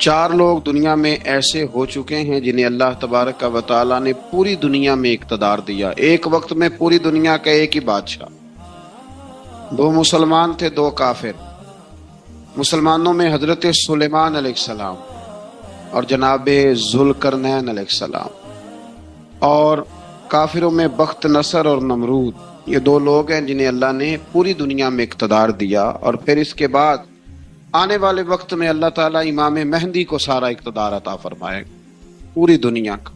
4 لوگ دنیا میں ایسے ہو چکے ہیں جنہیں اللہ تبارک و تعالیٰ نے پوری دنیا میں اقتدار دیا، ایک وقت میں پوری دنیا کا ایک ہی بادشاہ۔ 2 مسلمان تھے، 2 کافر۔ مسلمانوں میں حضرت سلیمان علیہ السلام اور جناب ذوالقرنین علیہ السلام، اور کافروں میں بخت نصر اور نمرود۔ یہ 2 لوگ ہیں جنہیں اللہ نے پوری دنیا میں اقتدار دیا، اور پھر اس کے بعد آنے والے وقت میں اللہ تعالیٰ امام مہدی کو سارا اقتدار عطا فرمائے گا پوری دنیا کا۔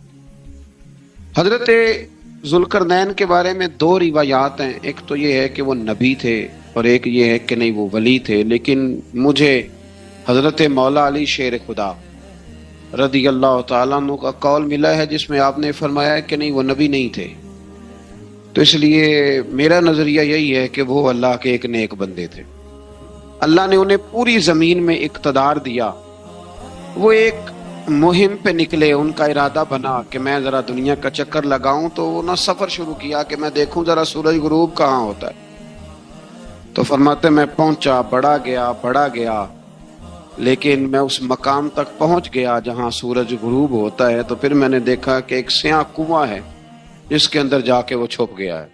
حضرت ذوالقرنین کے بارے میں 2 روایات ہیں، ایک تو یہ ہے کہ وہ نبی تھے اور ایک یہ ہے کہ نہیں وہ ولی تھے، لیکن مجھے حضرت مولا علی شیر خدا رضی اللہ تعالیٰ عنہ کا قول ملا ہے جس میں آپ نے فرمایا کہ نہیں وہ نبی نہیں تھے، تو اس لیے میرا نظریہ یہی ہے کہ وہ اللہ کے ایک نیک بندے تھے۔ اللہ نے انہیں پوری زمین میں اقتدار دیا، وہ ایک مہم پہ نکلے، ان کا ارادہ بنا کہ میں ذرا دنیا کا چکر لگاؤں، تو انہوں نے سفر شروع کیا کہ میں دیکھوں ذرا سورج غروب کہاں ہوتا ہے۔ تو فرماتے میں پہنچا، بڑا گیا، لیکن میں اس مقام تک پہنچ گیا جہاں سورج غروب ہوتا ہے، تو پھر میں نے دیکھا کہ ایک سیاہ کنواں ہے جس کے اندر جا کے وہ چھپ گیا ہے،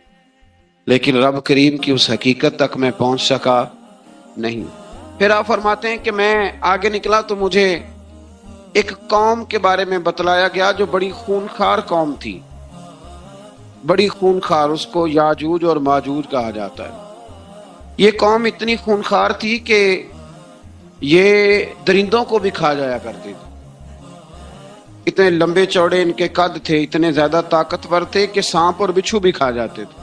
لیکن رب کریم کی اس حقیقت تک میں پہنچ سکا نہیں۔ پھر آپ فرماتے ہیں کہ میں آگے نکلا تو مجھے ایک قوم کے بارے میں بتلایا گیا جو بڑی خونخوار قوم تھی، بڑی خونخوار، اس کو یاجوج اور ماجوج کہا جاتا ہے۔ یہ قوم اتنی خونخوار تھی کہ یہ درندوں کو بھی کھا جایا کرتی تھی، اتنے لمبے چوڑے ان کے قد تھے، اتنے زیادہ طاقتور تھے کہ سانپ اور بچھو بھی کھا جاتے تھے۔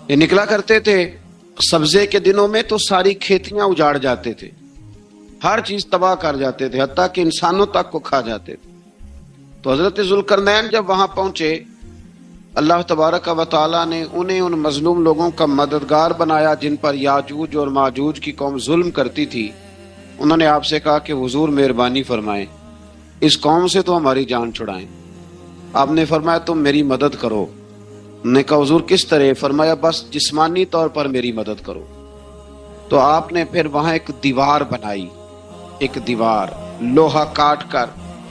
یہ نکلا کرتے تھے سبزے کے دنوں میں تو ساری کھیتیاں اجاڑ جاتے تھے، ہر چیز تباہ کر جاتے تھے، حتیٰ کہ انسانوں تک کو کھا جاتے تھے۔ تو حضرت ذوالقرنین جب وہاں پہنچے، اللہ تبارک و تعالیٰ نے انہیں ان مظلوم لوگوں کا مددگار بنایا جن پر یاجوج اور ماجوج کی قوم ظلم کرتی تھی۔ انہوں نے آپ سے کہا کہ حضور مہربانی فرمائیں، اس قوم سے تو ہماری جان چھڑائیں۔ آپ نے فرمایا تم میری مدد کرو۔ انہوں نے کہا حضور کس طرح؟ فرمایا بس جسمانی طور پر میری مدد کرو۔ تو آپ نے پھر وہاں ایک دیوار بنائی، ایک دیوار لوہا کاٹ کر،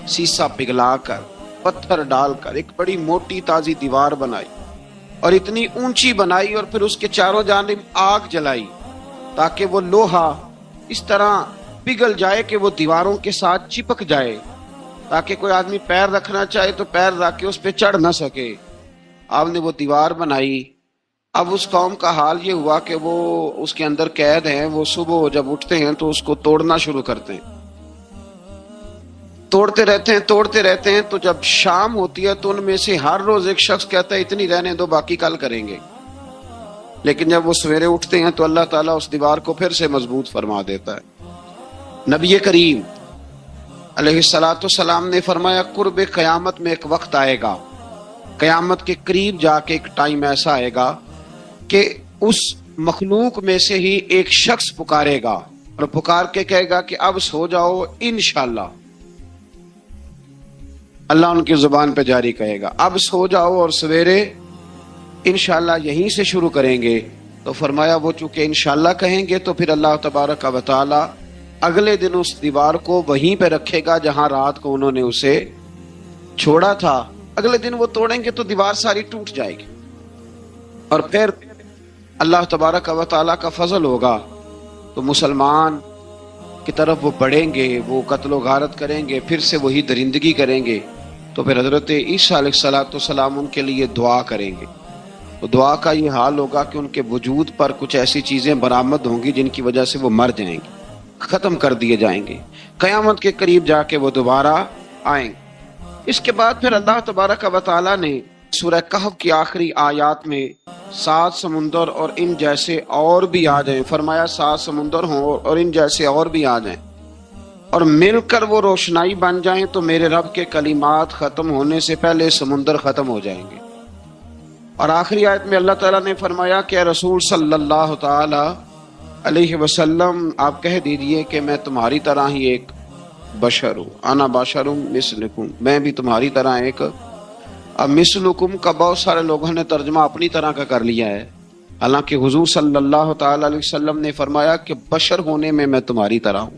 سیسا پگھلا کر، پتھر ڈال کر ایک بڑی موٹی تازی دیوار بنائی، اور اتنی اونچی بنائی، اور پھر اس کے چاروں جانب آگ جلائی تاکہ وہ لوہا اس طرح پگھل جائے کہ وہ دیواروں کے ساتھ چپک جائے، تاکہ کوئی آدمی پیر رکھنا چاہے تو پیر رکھ کے اس پہ چڑھ نہ سکے۔ آپ نے وہ دیوار بنائی۔ اب اس قوم کا حال یہ ہوا کہ وہ اس کے اندر قید ہیں، وہ صبح جب اٹھتے ہیں تو اس کو توڑنا شروع کرتے ہیں، توڑتے رہتے ہیں، تو جب شام ہوتی ہے تو ان میں سے ہر روز ایک شخص کہتا ہے اتنی رہنے دو، باقی کل کریں گے۔ لیکن جب وہ سویرے اٹھتے ہیں تو اللہ تعالیٰ اس دیوار کو پھر سے مضبوط فرما دیتا ہے۔ نبی کریم علیہ الصلوۃ والسلام نے فرمایا قرب قیامت میں ایک وقت آئے گا، قیامت کے قریب جا کے ایک ٹائم ایسا آئے گا کہ اس مخلوق میں سے ہی ایک شخص پکارے گا اور پکار کے کہے گا کہ اب سو جاؤ انشاءاللہ۔ اللہ ان کی زبان پہ جاری کہے گا اب سو جاؤ اور سویرے انشاءاللہ یہیں سے شروع کریں گے۔ تو فرمایا وہ چونکہ انشاءاللہ کہیں گے تو پھر اللہ تبارک و تعالی اگلے دن اس دیوار کو وہیں پہ رکھے گا جہاں رات کو انہوں نے اسے چھوڑا تھا۔ اگلے دن وہ توڑیں گے تو دیوار ساری ٹوٹ جائے گی، اور پھر اللہ تبارک و تعالیٰ کا فضل ہوگا تو مسلمان کی طرف وہ بڑھیں گے، وہ قتل و غارت کریں گے، پھر سے وہی درندگی کریں گے۔ تو پھر حضرت عیسیٰ علیہ السلام ان کے لیے دعا کریں گے، تو دعا کا یہ حال ہوگا کہ ان کے وجود پر کچھ ایسی چیزیں برآمد ہوں گی جن کی وجہ سے وہ مر جائیں گے، ختم کر دیے جائیں گے، قیامت کے قریب جا کے وہ دوبارہ آئیں گے۔ اس کے بعد پھر اللہ تبارک و تعالیٰ نے سورہ کہف کی آخری آیات میں 7 سمندر اور ان جیسے اور بھی آ جائیں، فرمایا 7 سمندر ہوں اور ان جیسے اور بھی آ جائیں اور مل کر وہ روشنائی بن جائیں تو میرے رب کے کلمات ختم ہونے سے پہلے سمندر ختم ہو جائیں گے۔ اور آخری آیت میں اللہ تعالیٰ نے فرمایا کہ رسول صلی اللہ تعالی علیہ وسلم آپ کہہ دیجئے کہ میں تمہاری طرح ہی ایک بشر ہوں، انا بشر مثلکم، میں بھی تمہاری طرح ایک۔ اب مثلکم کا بہت سارے لوگوں نے ترجمہ اپنی طرح کا کر لیا ہے، حالانکہ حضور صلی اللہ تعالی علیہ وسلم نے فرمایا کہ بشر ہونے میں تمہاری طرح ہوں،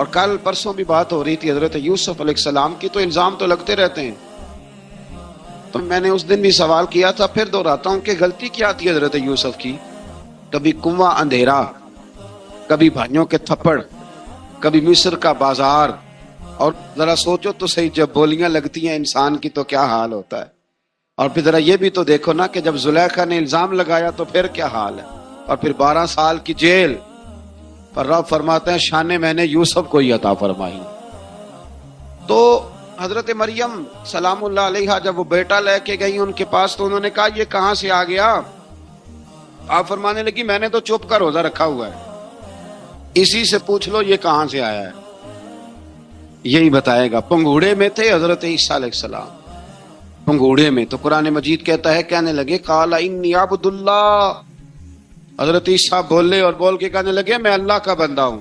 اور کل پرسوں بھی بات ہو رہی تھی حضرت یوسف علیہ السلام کی، تو الزام تو لگتے رہتے ہیں. تو میں نے اس دن بھی سوال کیا تھا، پھر دہراتا ہوں کہ غلطی کیا تھی حضرت یوسف کی؟ کبھی کنواں اندھیرا، کبھی بھائیوں کے تھپڑ، کبھی مصر کا بازار. اور ذرا سوچو تو صحیح، جب بولیاں لگتی ہیں انسان کی تو کیا حال ہوتا ہے. اور پھر ذرا یہ بھی تو دیکھو نا کہ جب زلیخا نے الزام لگایا تو پھر کیا حال ہے. اور پھر 12 سال کی جیل. پر رب فرماتے ہیں شان میں نے یوسف کو ہی عطا فرمائی. تو حضرت مریم سلام اللہ علیہا جب وہ بیٹا لے کے گئی ان کے پاس تو انہوں نے کہا یہ کہاں سے آ گیا؟ آپ فرمانے لگی میں نے تو چپ کر روزہ رکھا ہوا ہے، اسی سے پوچھ لو یہ کہاں سے آیا ہے، یہی بتائے گا. پنگوڑے میں تھے حضرت عیسیٰ علیہ السلام، پنگوڑے میں. تو قرآن مجید کہتا ہے کہنے لگے قال انی عبد اللہ. حضرت عیسیٰ بولے اور بول کے کہنے لگے میں اللہ کا بندہ ہوں.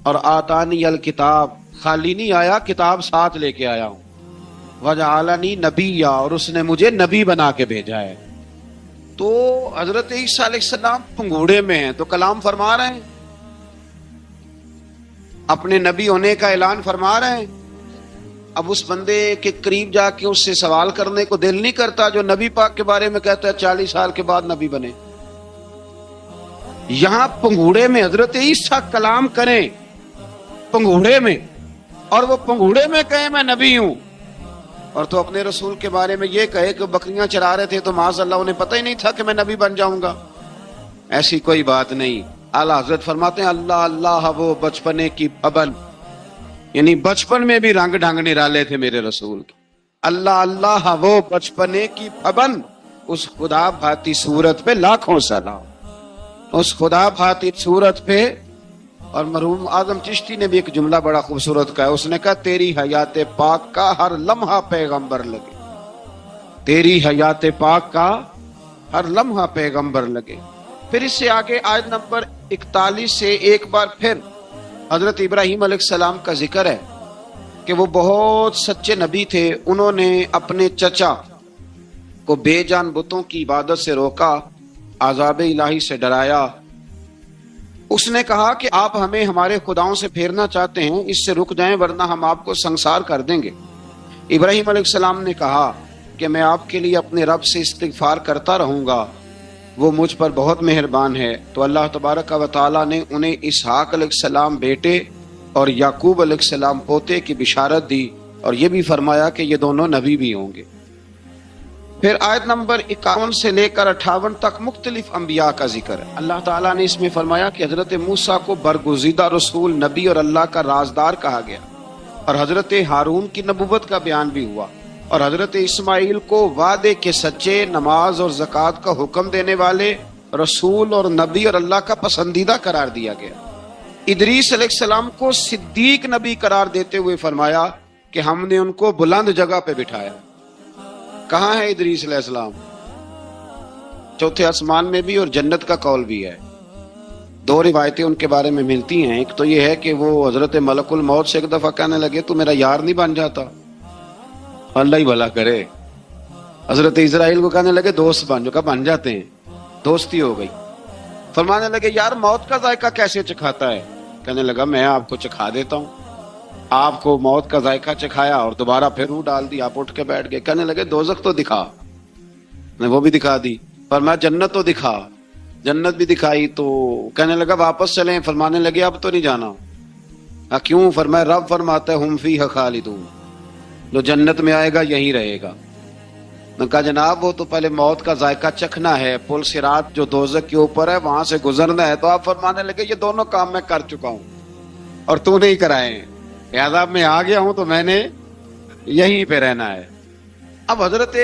اور آتانی الکتاب، خالی نہیں آیا، کتاب ساتھ لے کے آیا ہوں. وجعلنی نبیا، اور اس نے مجھے نبی بنا کے بھیجا ہے. تو حضرت عیسیٰ علیہ السلام پنگوڑے میں ہیں تو کلام فرما رہے ہیں، اپنے نبی ہونے کا اعلان فرما رہے ہیں. اب اس بندے کے قریب جا کے اس سے سوال کرنے کو دل نہیں کرتا جو نبی پاک کے بارے میں کہتا ہے 40 سال کے بعد نبی بنے. یہاں پنگوڑے میں حضرت عیسیٰ کلام کریں، پنگوڑے میں، اور وہ پنگوڑے میں کہے میں نبی ہوں. اور تو اپنے رسول کے بارے میں یہ کہے کہ بکریاں چرا رہے تھے تو معاذ اللہ انہیں پتہ ہی نہیں تھا کہ میں نبی بن جاؤں گا. ایسی کوئی بات نہیں. اعلیٰ حضرت فرماتے ہیں اللہ اللہ وہ بچپنے کی پابند، یعنی بچپن میں بھی رنگ ڈھنگ نرالے تھے میرے رسول کے. اللہ اللہ وہ بچپنے کی پابند، اس خدا بھاتی صورت پہ لاکھوں سلام، اس خدا بھاتی صورت پہ. اور مرحوم اعظم چشتی نے بھی ایک جملہ بڑا خوبصورت کہا، اس نے کہا تیری حیات پاک کا ہر لمحہ پیغمبر لگے، تیری حیات پاک کا ہر لمحہ پیغمبر لگے. پھر اس سے آگے آیت نمبر 41 سے ایک بار پھر حضرت ابراہیم علیہ السلام کا ذکر ہے کہ وہ بہت سچے نبی تھے. انہوں نے اپنے چچا کو بے جان بتوں کی عبادت سے روکا، عذاب الہی سے ڈرایا. اس نے کہا کہ آپ ہمیں ہمارے خداؤں سے پھیرنا چاہتے ہیں، اس سے رک جائیں ورنہ ہم آپ کو سنسار کر دیں گے. ابراہیم علیہ السلام نے کہا کہ میں آپ کے لیے اپنے رب سے استغفار کرتا رہوں گا، وہ مجھ پر بہت مہربان ہے. تو اللہ تبارک و تعالیٰ نے انہیں اسحاق علیہ السلام بیٹے اور یعقوب علیہ السلام پوتے کی بشارت دی، اور یہ بھی فرمایا کہ یہ دونوں نبی بھی ہوں گے. پھر آیت نمبر 51 سے لے کر 58 تک مختلف انبیاء کا ذکر ہے. اللہ تعالیٰ نے اس میں فرمایا کہ حضرت موسیٰ کو برگزیدہ رسول، نبی اور اللہ کا رازدار کہا گیا، اور حضرت ہارون کی نبوت کا بیان بھی ہوا، اور حضرت اسماعیل کو وعدے کے سچے، نماز اور زکوٰۃ کا حکم دینے والے رسول اور نبی اور اللہ کا پسندیدہ قرار دیا گیا. ادریس علیہ السلام کو صدیق نبی قرار دیتے ہوئے فرمایا کہ ہم نے ان کو بلند جگہ پہ بٹھایا. کہاں ہے ادریس علیہ السلام؟ چوتھے آسمان میں بھی، اور جنت کا قول بھی ہے. 2 روایتیں ان کے بارے میں ملتی ہیں. ایک تو یہ ہے کہ وہ حضرت ملک الموت سے ایک دفعہ کہنے لگے تو میرا یار نہیں بن جاتا؟ اللہ ہی بھلا کرے. حضرت اسرائیل کو کہنے لگے دوست بن جو، بن جاتے ہیں، دوستی ہو گئی. فرمانے لگے یار موت کا ذائقہ کیسے چکھاتا ہے؟ کہنے لگا میں آپ کو چکھا دیتا ہوں. آپ کو موت کا ذائقہ چکھایا اور دوبارہ پھر روح ڈال دی، آپ اٹھ کے بیٹھ گئے. کہنے لگے دوزخ تو دکھا، نے وہ بھی دکھا دی. فرمایا جنت تو دکھا، جنت بھی دکھائی. تو کہنے لگا واپس چلیں. فرمانے لگے اب تو نہیں جانا. کیوں؟ فرمایا رب فرماتا ہے ہم فیہا خالدون، جو جنت میں آئے گا یہی رہے گا. نے کہا جناب وہ تو پہلے موت کا ذائقہ چکھنا ہے، پل صراط جو دوزخ کے اوپر ہے وہاں سے گزرنا ہے. تو آپ فرمانے لگے یہ دونوں کام میں کر چکا ہوں اور تو نہیں کرائے ہیں، لہذا میں آ گیا ہوں تو میں نے یہیں پہ رہنا ہے. اب حضرت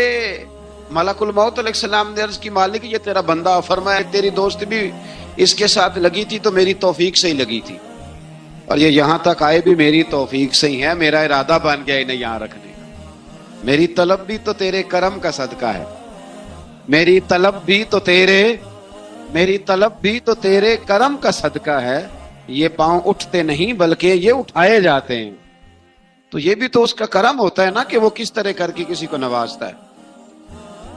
ملک الموت علیہ السلام نے عرض کی مالک یہ تیرا بندہ. فرمایا تیری دوست بھی اس کے ساتھ لگی تھی تو میری توفیق سے ہی لگی تھی، اور یہ یہاں تک آئے بھی میری توفیق سے ہی ہے. میرا ارادہ بن گیا انہیں یہاں رکھنے کا. میری طلب بھی تو تیرے کرم کا صدقہ ہے، میری طلب بھی تو تیرے کرم کا صدقہ ہے. یہ پاؤں اٹھتے نہیں بلکہ یہ اٹھائے جاتے ہیں. تو یہ بھی تو اس کا کرم ہوتا ہے نا کہ وہ کس طرح کر کے کسی کو نوازتا ہے.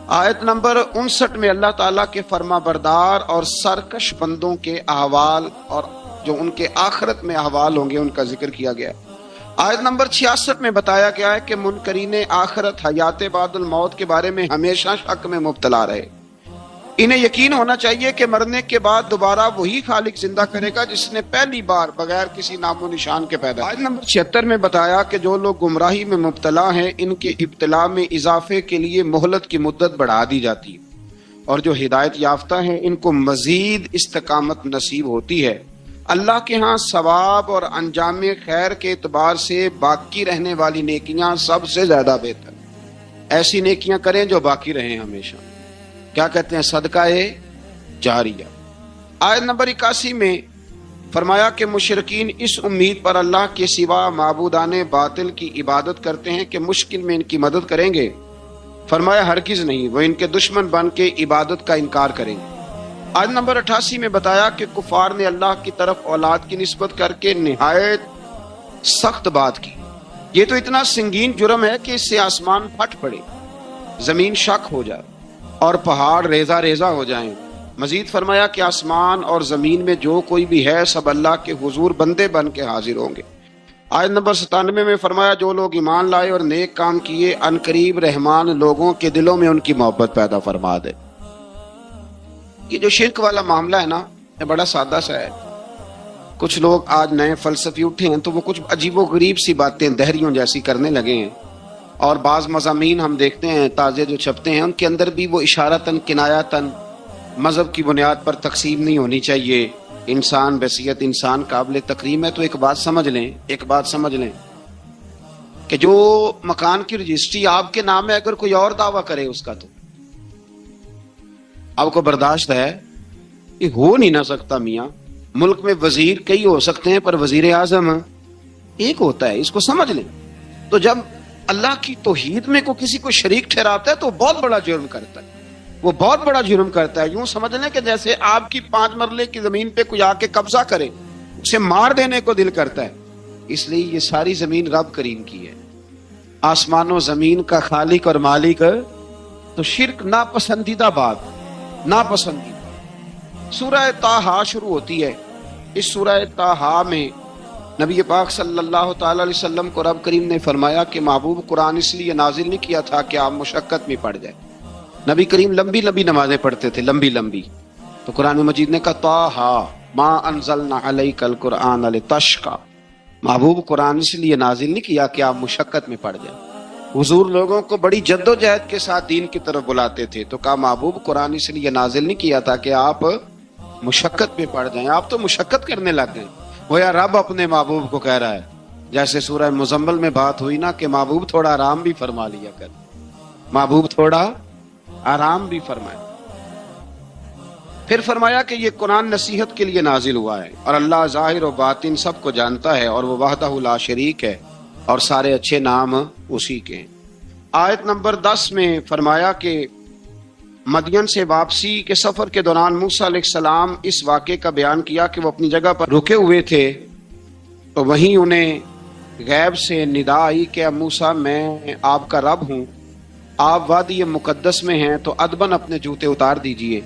آیت نمبر 59 میں اللہ تعالیٰ کے فرما بردار اور سرکش بندوں کے احوال اور جو ان کے آخرت میں احوال ہوں گے ان کا ذکر کیا گیا ہے۔ آیت نمبر 66 میں بتایا گیا ہے کہ منکرین آخرت حیات بعد الموت کے بارے میں ہمیشہ شک میں مبتلا رہے۔ انہیں یقین ہونا چاہیے کہ مرنے کے بعد دوبارہ وہی خالق زندہ کرے گا جس نے پہلی بار بغیر کسی نام و نشان کے پیدا کیا۔ آیت نمبر 76 میں بتایا کہ جو لوگ گمراہی میں مبتلا ہیں ان کے ابتلا میں اضافے کے لیے مہلت کی مدت بڑھا دی جاتی ہے، اور جو ہدایت یافتہ ہیں ان کو مزید استقامت نصیب ہوتی ہے۔ اللہ کے ہاں ثواب اور انجام خیر کے اعتبار سے باقی رہنے والی نیکیاں سب سے زیادہ بہتر۔ ایسی نیکیاں کریں جو باقی رہیں ہمیشہ، کیا کہتے ہیں، صدقہ جاریہ۔ آیت نمبر 81 میں فرمایا کہ مشرکین اس امید پر اللہ کے سوا معبودان باطل کی عبادت کرتے ہیں کہ مشکل میں ان کی مدد کریں گے۔ فرمایا ہرگز نہیں، وہ ان کے دشمن بن کے عبادت کا انکار کریں گے۔ آیت نمبر 88 میں بتایا کہ کفار نے اللہ کی طرف اولاد کی نسبت کر کے نہایت سخت بات کی۔ یہ تو اتنا سنگین جرم ہے کہ اس سے آسمان پھٹ پڑے، زمین شک ہو جائے اور پہاڑ ریزہ ریزہ ہو جائیں۔ مزید فرمایا کہ آسمان اور زمین میں جو کوئی بھی ہے سب اللہ کے حضور بندے بن کے حاضر ہوں گے۔ آیت نمبر 97 میں فرمایا جو لوگ ایمان لائے اور نیک کام کیے ان قریب رحمان لوگوں کے دلوں میں ان کی محبت پیدا فرما دے۔ یہ جو شرک والا معاملہ ہے نا، یہ بڑا سادہ سا ہے۔ کچھ لوگ آج نئے فلسفی اٹھے ہیں تو وہ کچھ عجیب و غریب سی باتیں دہریوں جیسی کرنے لگے ہیں، اور بعض مضامین ہم دیکھتے ہیں تازے جو چھپتے ہیں ان کے اندر بھی وہ اشارتاً کنایاتاً مذہب کی بنیاد پر تقسیم نہیں ہونی چاہیے، انسان بحیثیت انسان قابل تکریم ہے۔ تو ایک بات سمجھ لیں کہ جو مکان کی رجسٹری آپ کے نام ہے اگر کوئی اور دعویٰ کرے اس کا تو آپ کو برداشت ہے؟ یہ ہو نہیں نہ سکتا میاں۔ ملک میں وزیر کئی ہو سکتے ہیں پر وزیر اعظم ایک ہوتا ہے، اس کو سمجھ لیں۔ تو جب اللہ کی توحید میں کوئی کسی کو شریک ٹھہراتا ہے تو بہت بڑا جرم کرتا ہے، وہ بہت بڑا جرم کرتا ہے۔ یوں سمجھ لیں کہ جیسے آپ کی 5 مرلے کی زمین پہ کوئی آ کے قبضہ کرے، اسے مار دینے کو دل کرتا ہے۔ اس لیے یہ ساری زمین رب کریم کی ہے، آسمان و زمین کا خالق اور مالک۔ تو شرک ناپسندیدہ بات، ناپسندیدہ۔ سورہ طٰہٰ شروع ہوتی ہے۔ اس سورہ طٰہٰ میں نبی پاک صلی اللہ تعالی علیہ وسلم کو رب کریم نے فرمایا کہ محبوب قرآن اس لیے نازل نہیں کیا تھا کہ آپ مشقت میں پڑ جائے۔ نبی کریم لمبی لمبی نمازیں پڑھتے تھے، لمبی، تو قرآن مجید نے کہا طٰہٰ ما انزلنا علیک القرآن لتشقی، محبوب قرآن اس لیے نازل نہیں کیا کہ آپ مشقت میں پڑ جائیں۔ حضور لوگوں کو بڑی جد و جہد کے ساتھ دین کی طرف بلاتے تھے، تو کہا محبوب قرآن اس لیے نازل نہیں کیا تھا کہ آپ مشقت میں پڑ جائیں، آپ تو مشقت کرنے لگ گئے۔ وہ یا رب اپنے محبوب کو کہہ رہا ہے، جیسے سورہ مزمل میں بات ہوئی نا کہ محبوب تھوڑا آرام بھی فرما لیا کر، محبوب تھوڑا آرام بھی فرمائے۔ پھر فرمایا کہ یہ قرآن نصیحت کے لیے نازل ہوا ہے، اور اللہ ظاہر و باطن سب کو جانتا ہے، اور وہ وحدہ لا شریک ہے، اور سارے اچھے نام اسی کے ہیں۔ آیت نمبر 10 میں فرمایا کہ مدین سے واپسی کے سفر کے دوران موسیٰ علیہ السلام اس واقعے کا بیان کیا کہ وہ اپنی جگہ پر رکے ہوئے تھے، تو وہیں انہیں غیب سے ندا آئی کہ موسیٰ میں آپ کا رب ہوں، آپ وادی مقدس میں ہیں تو ادباً اپنے جوتے اتار دیجئے،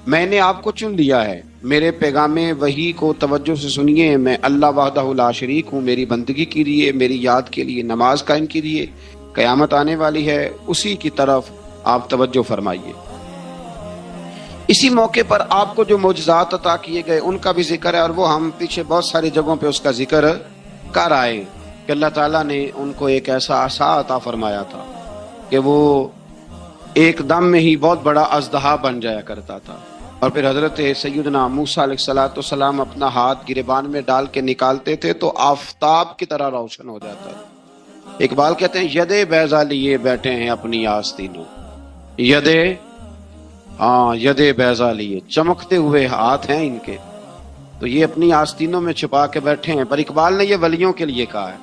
میں نے آپ کو چن لیا ہے، میرے پیغام وحی کو توجہ سے سنیے، میں اللہ وحدہ لا شریک ہوں، میری بندگی کیجیے، میری یاد کے لیے نماز قائم کیجیے، قیامت آنے والی ہے، اسی کی طرف آپ توجہ فرمائیے۔ اسی موقع پر آپ کو جو معجزات عطا کیے گئے ان کا بھی ذکر ہے، اور وہ ہم پیچھے بہت ساری جگہوں پہ اس کا ذکر کر آئے کہ اللہ تعالیٰ نے ان کو ایک ایسا عصا عطا فرمایا تھا کہ وہ ایک دم میں ہی بہت بڑا اژدہا بن جایا کرتا تھا، اور پھر حضرت سیدنا موسیٰ علیہ السلام اپنا ہاتھ گریبان میں ڈال کے نکالتے تھے تو آفتاب کی طرح روشن ہو جاتا تھا۔ اقبال کہتے ہیں یدے بیضا لیے بیٹھے ہیں اپنی آستینوں، یدے بیضا لیے، چمکتے ہوئے ہاتھ ہیں ان کے، تو یہ اپنی آستینوں میں چھپا کے بیٹھے ہیں۔ پر اقبال نے یہ ولیوں کے لیے کہا ہے،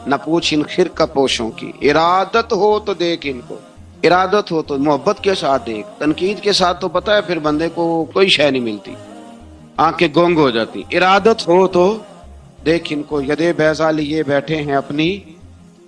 نہ پوچھ ان خرقہ پوشوں کی، ارادت ہو تو دیکھ ان کو، ارادت ہو تو محبت کے ساتھ دیکھ، تنقید کے ساتھ تو پتہ ہے پھر بندے کو کوئی شے نہیں ملتی، آنکھیں گونگ ہو جاتی۔ ارادت ہو تو دیکھ ان کو، یدے بیضا لیے بیٹھے ہیں اپنی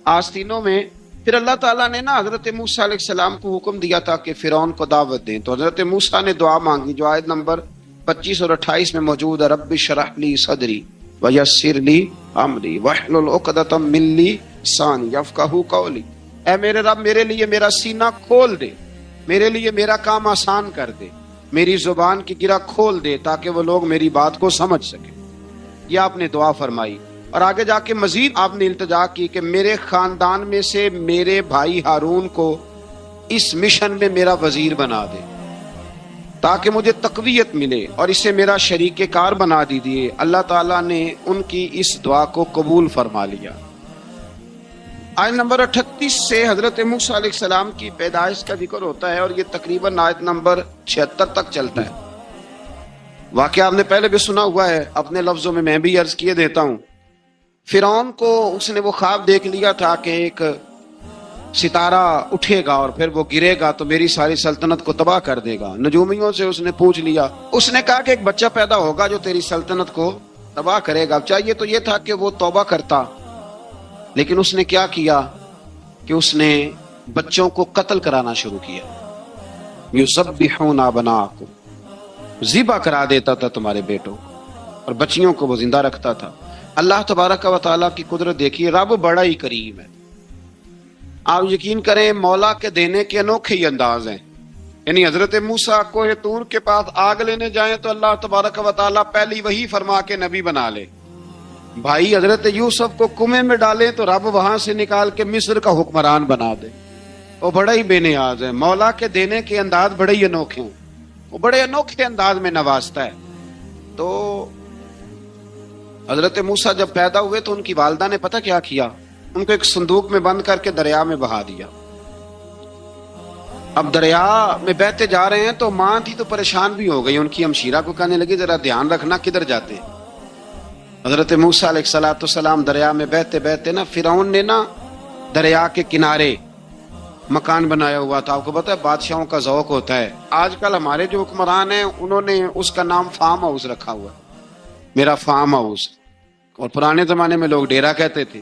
آستینوں میں۔ پھر اللہ تعالیٰ نے نا حضرت موسیٰ علیہ السلام کو حکم دیا تھا کہ فرعون کو دعوت دیں، تو حضرت موسیٰ نے دعا مانگی جو آیت نمبر 25 اور 28 میں موجود ہے، رب اشرح لی صدری ویسر لی امری واحلل عقدۃ من لسانی یفقہوا قولی۔ اے میرے رب میرے لیے میرا سینہ کھول دے، میرے لیے میرا کام آسان کر دے، میری زبان کی گرہ کھول دے تاکہ وہ لوگ میری بات کو سمجھ سکیں۔ یہ آپ نے دعا فرمائی، اور آگے جا کے مزید آپ نے التجا کی کہ میرے خاندان میں سے میرے بھائی ہارون کو اس مشن میں میرا وزیر بنا دے تاکہ مجھے تقویت ملے، اور اسے میرا شریک کار بنا دیجیے۔ اللہ تعالیٰ نے ان کی اس دعا کو قبول فرما لیا۔ آیت نمبر 38 سے حضرت موسیٰ علیہ السلام کی پیدائش کا ذکر ہوتا ہے، اور یہ تقریباً آیت نمبر 76 تک چلتا ہے۔ واقعہ آپ نے پہلے بھی سنا ہوا ہے، اپنے لفظوں میں بھی عرض کیے دیتا ہوں۔ فرعون کو اس نے وہ خواب دیکھ لیا تھا کہ ایک ستارہ اٹھے گا اور پھر وہ گرے گا تو میری ساری سلطنت کو تباہ کر دے گا۔ نجومیوں سے اس نے پوچھ لیا، اس نے کہا کہ ایک بچہ پیدا ہوگا جو تیری سلطنت کو تباہ کرے گا۔ چاہیے تو یہ تھا کہ وہ توبہ کرتا، لیکن اس نے کیا کیا کہ اس نے بچوں کو قتل کرانا شروع کیا۔ یذبحون ابناءکم، ذبح کرا دیتا تھا تمہارے بیٹوں، اور بچیوں کو وہ زندہ رکھتا تھا۔ اللہ تبارک و تعالیٰ کی قدرت دیکھیے، رب بڑا ہی کریم ہے۔ آپ یقین کریں مولا کے دینے کے انوکھے ہی انداز ہیں۔ یعنی حضرت موسیٰ کوہ طور کے پاس آگ لینے جائیں تو اللہ تبارک و تعالیٰ پہلی وہی فرما کے نبی بنا لے۔ بھائی حضرت یوسف کو کنویں میں ڈالیں تو رب وہاں سے نکال کے مصر کا حکمران بنا دے۔ وہ بڑا ہی بے نیاز ہے۔ مولا کے دینے کے انداز بڑے ہی انوکھے ہیں، وہ بڑے انوکھے انداز میں نوازتا ہے۔ تو حضرت موسیٰ جب پیدا ہوئے تو ان کی والدہ نے پتہ کیا کیا، ان کو ایک صندوق میں بند کر کے دریا میں بہا دیا۔ اب دریا میں بہتے جا رہے ہیں تو ماں تھی تو پریشان بھی ہو گئی، ان کی ہمشیرہ کو کہنے لگی ذرا دھیان رکھنا کدھر جاتے ہیں۔ حضرت موسیٰ علیہ السلام دریا میں بہتے بہتے نا، فرعون نے نا دریا کے کنارے مکان بنایا ہوا تھا۔ آپ کو پتہ ہے بادشاہوں کا ذوق ہوتا ہے، آج کل ہمارے جو حکمران ہیں انہوں نے اس کا نام فارم ہاؤس رکھا ہوا ہے، میرا فارم ہاؤس، اور پرانے زمانے میں لوگ ڈیرا کہتے تھے۔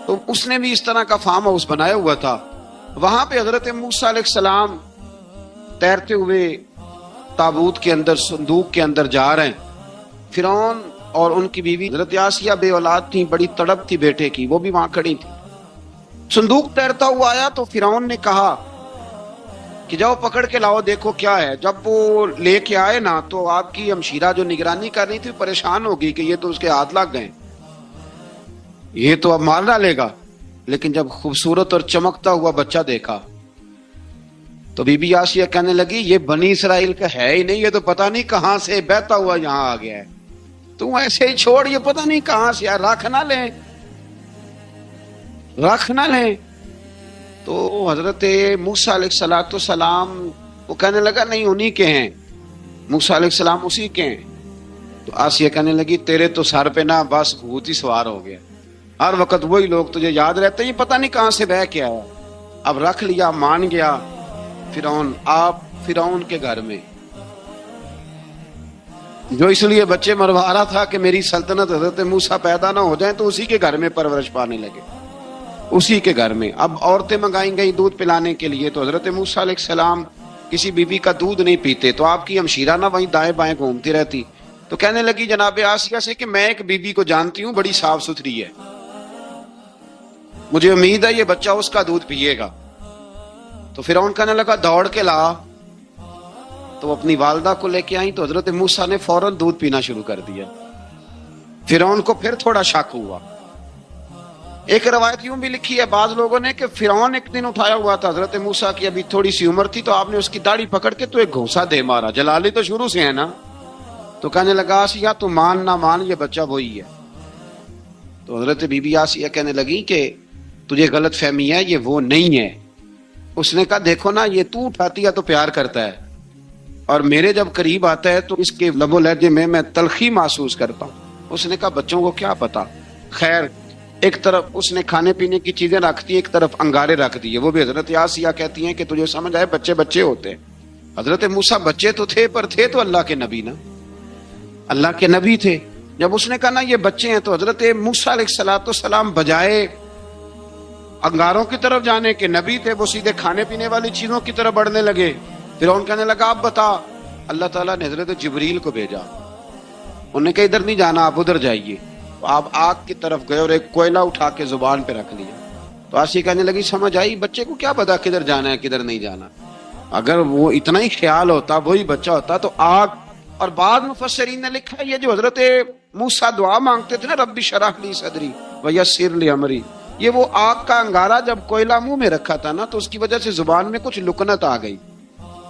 تو اس نے بھی اس طرح کا فارم ہاؤس بنایا ہوا تھا۔ وہاں پہ حضرت موسیٰ علیہ السلام تیرتے ہوئے تابوت کے اندر، صندوق کے اندر جا رہے ہیں۔ فرعون اور ان کی بیوی حضرت آسیہ بے اولاد تھیں، بڑی تڑپ تھی بیٹے کی، وہ بھی وہاں کھڑی تھی۔ صندوق تیرتا ہوا آیا تو فرعون نے کہا کہ جاؤ پکڑ کے لاؤ دیکھو کیا ہے۔ جب وہ لے کے آئے نا تو آپ کی ہمشیرہ جو نگرانی کر رہی تھی پریشان ہو گئی کہ یہ تو اس کے ہاتھ لگ گئے، یہ تو اب مار ڈالے گا۔ لیکن جب خوبصورت اور چمکتا ہوا بچہ دیکھا تو بی بی آسیہ کہنے لگی یہ بنی اسرائیل کا ہے ہی نہیں، یہ تو پتہ نہیں کہاں سے بہتا ہوا یہاں آ گیا ہے، تو ایسے ہی چھوڑ، یہ پتہ نہیں کہاں سے رکھ نہ لیں، رکھ نہ لیں۔ تو حضرت موسیٰ علیہ السلام وہ کہنے لگا نہیں انہی کے ہیں، موسیٰ علیہ السلام اسی کے ہیں۔ تو آسیہ کہنے لگی تیرے تو سر پہ نا بس بھوت ہی سوار ہو گیا، ہر وقت وہی لوگ تجھے یاد رہتے ہیں، یہ پتہ نہیں کہاں سے بہ کے آیا۔ اب رکھ لیا، مان گیا فرعون۔ آپ فرعون کے گھر میں جو اس لیے بچے مروا رہا تھا کہ میری سلطنت حضرت موسیٰ پیدا نہ ہو جائیں، تو اسی کے گھر میں پرورش پانے لگے، اسی کے گھر میں۔ اب عورتیں منگائیں گئی دودھ پلانے کے لیے، تو حضرت موسیٰ علیہ السلام کسی بیوی کا دودھ نہیں پیتے، تو آپ کی ہمشیرہ نہ وہیں دائیں بائیں گھومتی رہتی۔ تو کہنے لگی جناب آسیہ سے کہ میں ایک بیوی کو جانتی ہوں، بڑی صاف ستھری ہے، مجھے امید ہے یہ بچہ اس کا دودھ پیے گا۔ تو فرعون کہنے لگا دوڑ کے لا، تو اپنی والدہ کو لے کے آئیں تو حضرت موسیٰ نے فوراً دودھ پینا شروع کر دیا۔ فرعون کو پھر تھوڑا شک ہوا۔ ایک روایت یوں بھی لکھی ہے بعض لوگوں نے کہ فرعون ایک دن اٹھایا ہوا تھا حضرت موسیٰ کی ابھی تھوڑی سی عمر تھی، تو آپ نے اس کی داڑھی پکڑ کے تو ایک گھونسا دے مارا، جلالی تو شروع سے ہے نا۔ تو کہنے لگا آسیہ تو مان نہ مان یہ بچہ وہی ہے۔ تو حضرت بی بی آسیہ کہنے لگی کہ تجھے غلط فہمی ہے، یہ وہ نہیں ہے۔ اس نے کہا دیکھو نا یہ تو اٹھاتی ہے تو پیار کرتا ہے، اور میرے جب قریب آتا ہے تو اس کے لب و لہجے میں تلخی محسوس کرتا ہوں۔ اس نے کہا بچوں کو کیا پتا۔ خیر ایک طرف اس نے کھانے پینے کی چیزیں رکھ دی، ایک طرف انگارے رکھ دیے۔ وہ بھی حضرت آسیہ کہتی ہیں کہ تجھے سمجھ آئے بچے بچے ہوتے ہیں۔ حضرت موسیٰ بچے تو تھے پر تھے تو اللہ کے نبی نا، اللہ کے نبی تھے۔ جب اس نے کہا نا یہ بچے ہیں تو حضرت موسیٰ علیہ السلام بجائے انگاروں کی طرف جانے کے، نبی تھے وہ سیدھے کھانے پینے والی چیزوں کی طرف بڑھنے لگے۔ پھر ان کہنے لگا آپ بتا اللہ تعالیٰ نے حضرت جبریل کو بھیجا، انہوں نے کہا ادھر نہیں جانا، آپ ادھر جائیے. تو آپ آگ کی طرف گئے اور ایک کوئلہ اٹھا کے زبان پہ رکھ لیا. تو آسی کہنے لگی سمجھ آئی، بچے کو کیا پتا کدھر جانا ہے کدھر نہیں جانا، اگر وہ اتنا ہی خیال ہوتا وہی بچہ ہوتا تو آگ. اور بعد مفسرین نے لکھا ہے یہ جو حضرت موسیٰ دعا مانگتے تھے نا رب اشرح لی صدری ویسر لی امری، یہ وہ آگ کا انگارہ جب کوئلہ منہ میں رکھا تھا نا تو اس کی وجہ سے زبان میں کچھ لکنت آ گئی.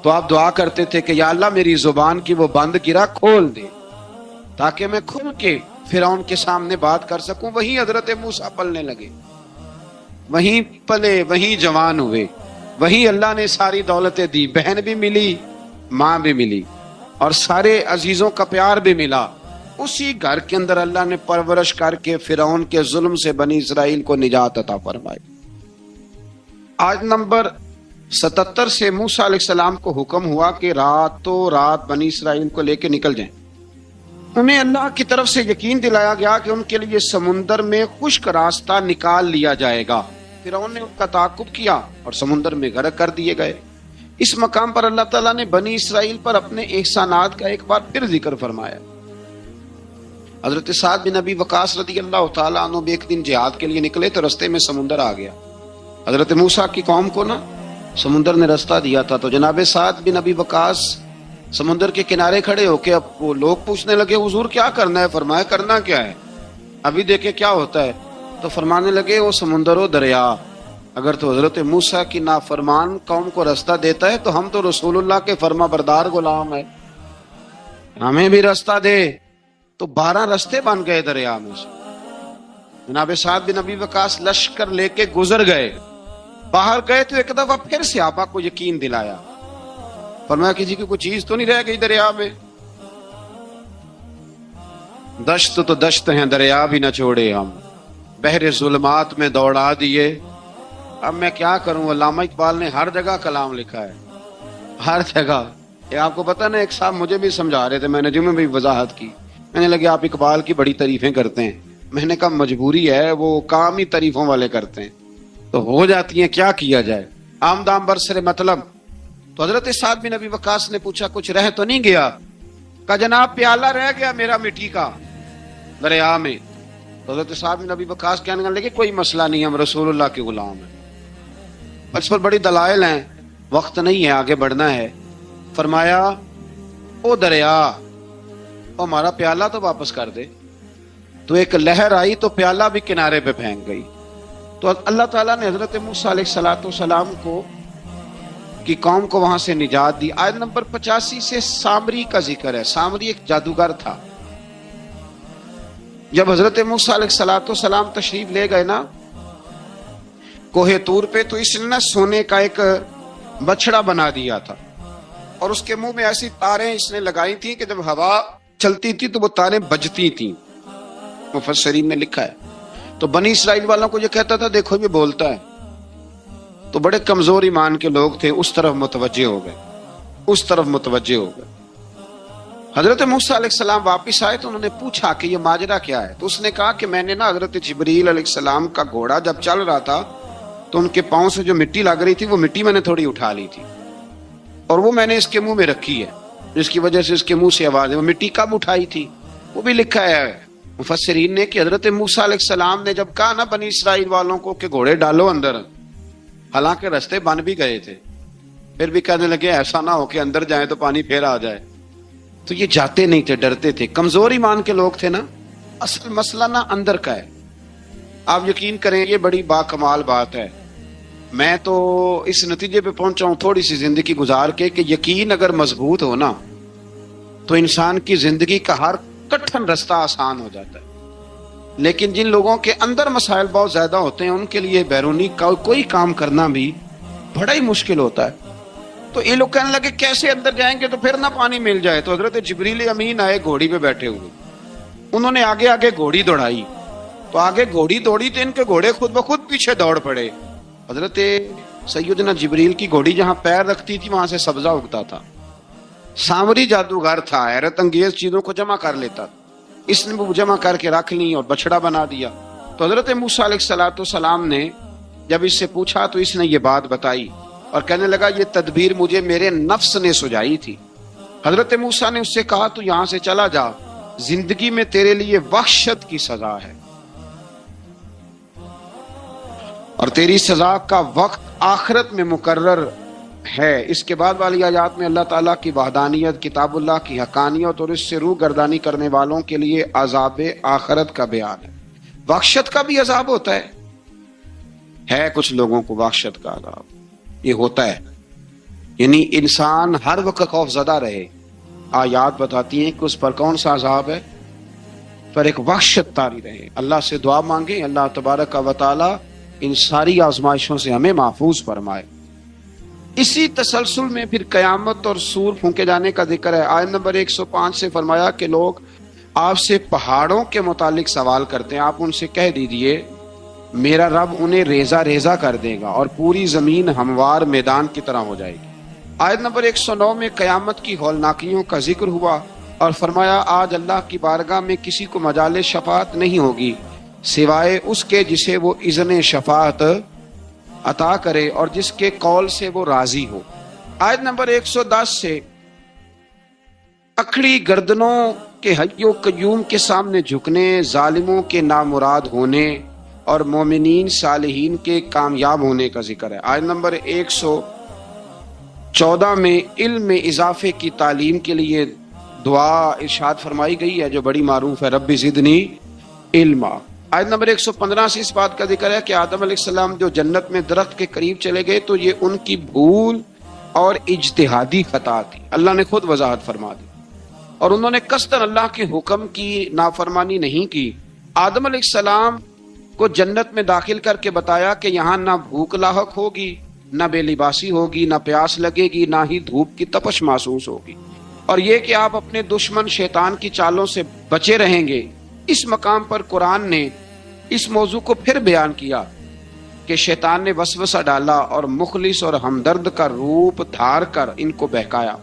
تو آپ دعا کرتے تھے کہ یا اللہ میری زبان کی وہ بند گرا کھول دے تاکہ میں کھل کے فرعون کے سامنے بات کر سکوں. وہیں حضرت موسیٰ پلنے لگے، وہیں پلے، وہیں جوان ہوئے، وہیں اللہ نے ساری دولتیں دی، بہن بھی ملی، ماں بھی ملی، اور سارے عزیزوں کا پیار بھی ملا. اسی گھر کے اندر اللہ نے پرورش کر کے فرعون کے ظلم سے بنی اسرائیل کو نجات عطا فرمائی. آج نمبر 77 سے موسیٰ علیہ السلام کو حکم ہوا کہ راتوں رات بنی اسرائیل کو لے کے نکل جائیں. انہیں اللہ کی طرف سے یقین دلایا گیا کہ ان کے لیے سمندر میں خشک راستہ نکال لیا جائے گا. فرعون نے ان کا تعاقب کیا اور سمندر میں غرق کر دیے گئے. اس مقام پر اللہ تعالیٰ نے بنی اسرائیل پر اپنے احسانات کا ایک بار پھر ذکر فرمایا. حضرت سعد بن ابی وقاص رضی اللہ تعالیٰ عنہ بھی ایک دن جہاد کے لیے نکلے تو رستے میں سمندر آ گیا. حضرت موسیٰ کی قوم کو نا سمندر نے رستہ دیا تھا. تو جناب سعد بن ابی وقاص سمندر کے کنارے کھڑے ہو کے اب وہ لوگ پوچھنے لگے حضور کیا کرنا ہے؟ فرمایا کرنا کیا ہے، ابھی دیکھیں کیا ہوتا ہے. تو فرمانے لگے وہ سمندر و دریا اگر تو حضرت موسیٰ کی نافرمان قوم کو رستہ دیتا ہے تو ہم تو رسول اللہ کے فرما بردار غلام ہے، ہمیں بھی رستہ دے. تو 12 رستے بن گئے دریا میں سے. جناب سعد بن ابی وقاص لشکر لے کے گزر گئے، باہر گئے تو ایک دفعہ پھر سے آپا کو یقین دلایا. فرمایا کسی کی کوئی چیز تو نہیں رہ گئی دریا میں؟ دشت تو دشت ہیں دریا بھی نہ چھوڑے ہم، بحر ظلمات میں دوڑا دیے. اب میں کیا کروں، علامہ اقبال نے ہر جگہ کلام لکھا ہے، ہر جگہ. یہ آپ کو پتا نا ایک صاحب مجھے بھی سمجھا رہے تھے، میں نے جمعے میں بھی وضاحت کی. میں نے لگے آپ اقبال کی بڑی تعریفیں کرتے ہیں. میں نے کہا مجبوری ہے، وہ کام ہی تعریفوں والے کرتے ہیں تو ہو جاتی ہیں، کیا کیا جائے. آمدام برسر مطلب. تو حضرت سعد بن ابی وقاص نے پوچھا کچھ رہ تو نہیں گیا؟ کہا جناب پیالہ رہ گیا میرا مٹی کا دریا میں. تو حضرت سعد بن ابی وقاص کہنے لگے کوئی مسئلہ نہیں، ہم رسول اللہ کے غلام ہیں. اس پر بڑی دلائل ہیں، وقت نہیں ہے، آگے بڑھنا ہے. فرمایا او دریا او ہمارا پیالہ تو واپس کر دے. تو ایک لہر آئی تو پیالہ بھی کنارے پہ پھینک گئی. تو اللہ تعالیٰ نے حضرت موسیٰ علیہ السلام کو کی قوم کو وہاں سے نجات دی. آیت نمبر 85 سے سامری کا ذکر ہے. سامری ایک جادوگر تھا. جب حضرت موسیٰ علیہ السلام تشریف لے گئے نا کوہ طور پہ تو اس نے نا سونے کا ایک بچڑا بنا دیا تھا اور اس کے منہ میں ایسی تاریں اس نے لگائی تھی کہ جب ہوا چلتی تھی تو وہ تاریں بجتی تھیں. مفسرین نے لکھا ہے. تو بنی اسرائیل والوں کو یہ کہتا تھا دیکھو یہ بولتا ہے. تو بڑے کمزور ایمان کے لوگ تھے، اس طرف متوجہ ہو گئے. حضرت موسیٰ علیہ السلام واپس آئے تو انہوں نے پوچھا کہ یہ ماجرا کیا ہے. تو اس نے کہا کہ میں نے نا حضرت جبریل علیہ السلام کا گھوڑا جب چل رہا تھا تو ان کے پاؤں سے جو مٹی لگ رہی تھی وہ مٹی میں نے تھوڑی اٹھا لی تھی اور وہ میں نے اس کے منہ میں رکھی ہے، جس کی وجہ سے اس کے منہ سے آواز ہے. وہ مٹی کب اٹھائی تھی وہ بھی لکھا ہے مفسرین نے کہ حضرت موسیٰ علیہ السلام نے جب کہا نا بنی اسرائیل والوں کو کہ گھوڑے ڈالو اندر، حالانکہ رستے بن بھی گئے تھے، پھر بھی کہنے لگے ایسا نہ ہو کہ اندر جائیں تو پانی پھر آ جائے. تو یہ جاتے نہیں تھے، ڈرتے تھے، کمزور ایمان کے لوگ تھے نا. اصل مسئلہ نا اندر کا ہے. آپ یقین کریں یہ بڑی باکمال بات ہے. میں تو اس نتیجے پہ پہنچا ہوں تھوڑی سی زندگی گزار کے کہ یقین اگر مضبوط ہو نا تو انسان کی زندگی کا ہر کٹھن رستہ آسان ہو جاتا ہے. لیکن جن لوگوں کے اندر مسائل بہت زیادہ ہوتے ہیں ان کے لیے بیرونی کوئی کام کرنا بھی بڑا ہی مشکل ہوتا ہے. تو یہ لوگ کہنے لگے کیسے اندر جائیں گے تو پھر نہ پانی مل جائے. تو حضرت جبریل امین آئے گھوڑی پہ بیٹھے ہوئے، انہوں نے آگے آگے گھوڑی دوڑائی. تو آگے گھوڑی دوڑی تو ان کے گھوڑے خود بخود پیچھے دوڑ پڑے. حضرت سیدنا جبریل کی گھوڑی جہاں پیر رکھتی تھی وہاں سے سبزہ اگتا تھا. سامری جادوگر تھا، حیرت انگیز چیزوں کو جمع کر لیتا. اس نے وہ جمع کر کے رکھ لی اور بچڑا بنا دیا. تو حضرت موسیٰ علیہ السلام نے جب اس سے پوچھا تو اس نے یہ بات بتائی اور کہنے لگا یہ تدبیر مجھے میرے نفس نے سجائی تھی. حضرت موسیٰ نے اس سے کہا تو یہاں سے چلا جا، زندگی میں تیرے لیے وحشت کی سزا ہے، اور تیری سزا کا وقت آخرت میں مقرر ہے۔ اس کے بعد والی آیات میں اللہ تعالیٰ کی وحدانیت، کتاب اللہ کی حقانیت اور اس سے روح گردانی کرنے والوں کے لیے عذاب آخرت کا بیان ہے۔ وحشت کا بھی عذاب ہوتا ہے کچھ لوگوں کو وحشت کا عذاب یہ ہوتا ہے، یعنی انسان ہر وقت خوف زدہ رہے۔ آیات بتاتی ہیں کہ اس پر کون سا عذاب ہے، پر ایک وحشت طاری رہے۔ اللہ سے دعا مانگیں اللہ تبارک و تعالی ان ساری آزمائشوں سے ہمیں محفوظ فرمائے۔ اسی تسلسل میں پھر قیامت اور سور پھونکے جانے کا ذکر ہے۔ آیت نمبر 105 سے فرمایا کہ لوگ آپ سے پہاڑوں کے متعلق سوال کرتے ہیں، آپ ان سے کہہ دیجئے میرا رب انہیں ریزہ ریزہ کر دے گا اور پوری زمین ہموار میدان کی طرح ہو جائے گی۔ آیت نمبر 109 میں قیامت کی ہولناکیوں کا ذکر ہوا اور فرمایا آج اللہ کی بارگاہ میں کسی کو مجال شفاعت نہیں ہوگی سوائے اس کے جسے وہ اذن شفاعت عطا کرے اور جس کے قول سے وہ راضی ہو۔ آیت نمبر 110 سے اکڑی گردنوں کے حی و قیوم کے سامنے جھکنے، ظالموں کے نامراد ہونے اور مومنین صالحین کے کامیاب ہونے کا ذکر ہے۔ آیت نمبر 114 میں علم میں اضافے کی تعلیم کے لیے دعا ارشاد فرمائی گئی ہے جو بڑی معروف ہے، رب زدنی علما۔ آیت نمبر 115 سے اس بات کا ذکر ہے کہ آدم علیہ السلام جو جنت میں درخت کے قریب چلے گئے تو یہ ان کی بھول اور اجتہادی خطا تھی، اللہ نے خود وضاحت فرما دی، اور انہوں نے قصداً اللہ کے حکم کی نافرمانی نہیں کی۔ آدم علیہ السلام کو جنت میں داخل کر کے بتایا کہ یہاں نہ بھوک لاحق ہوگی، نہ بے لباسی ہوگی، نہ پیاس لگے گی، نہ ہی دھوپ کی تپش محسوس ہوگی، اور یہ کہ آپ اپنے دشمن شیطان کی چالوں سے بچے رہیں گے۔ اس مقام پر قرآن نے اس موضوع کو پھر بیان کیا کہ شیطان نے وسوسہ ڈالا اور مخلص اور ہمدرد کا روپ دھار کر ان کو بہکایا۔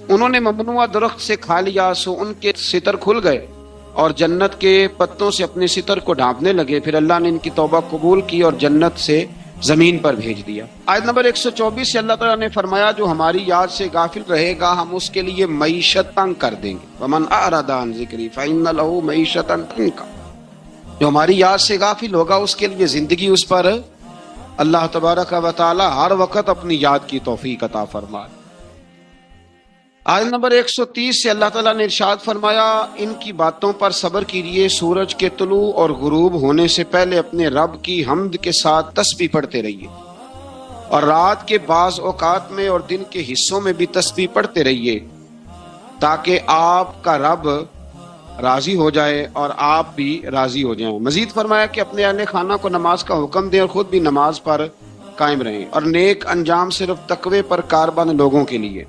انہوں نے ممنوعہ درخت سے کھا لیا سو ان کے ستر کھل گئے اور جنت کے پتوں سے اپنے ستر کو ڈھانپنے لگے، پھر اللہ نے ان کی توبہ قبول کی اور جنت سے زمین پر بھیج دیا۔ آیت نمبر 124 سے اللہ تعالیٰ نے فرمایا جو ہماری یاد سے غافل رہے گا ہم اس کے لیے معیشت تنگ کر دیں گے، ومن اعرض عن ذکری فإن له معیشۃ ضنکا، جو ہماری یاد سے غافل ہوگا اس کے لیے زندگی اس پر اللہ تبارک و تعالی ہر وقت اپنی یاد کی توفیق عطا فرمائے۔ آیت نمبر 130 سے اللہ تعالیٰ نے ارشاد فرمایا ان کی باتوں پر صبر کیجیے، سورج کے طلوع اور غروب ہونے سے پہلے اپنے رب کی حمد کے ساتھ تسبیح پڑھتے رہیے، اور رات کے بعض اوقات میں اور دن کے حصوں میں بھی تسبیح پڑھتے رہیے تاکہ آپ کا رب راضی ہو جائے اور آپ بھی راضی ہو جائیں۔ مزید فرمایا کہ اپنے اہل خانہ کو نماز کا حکم دیں اور خود بھی نماز پر قائم رہیں، اور نیک انجام صرف تقوی پر کاربند لوگوں کے لیے۔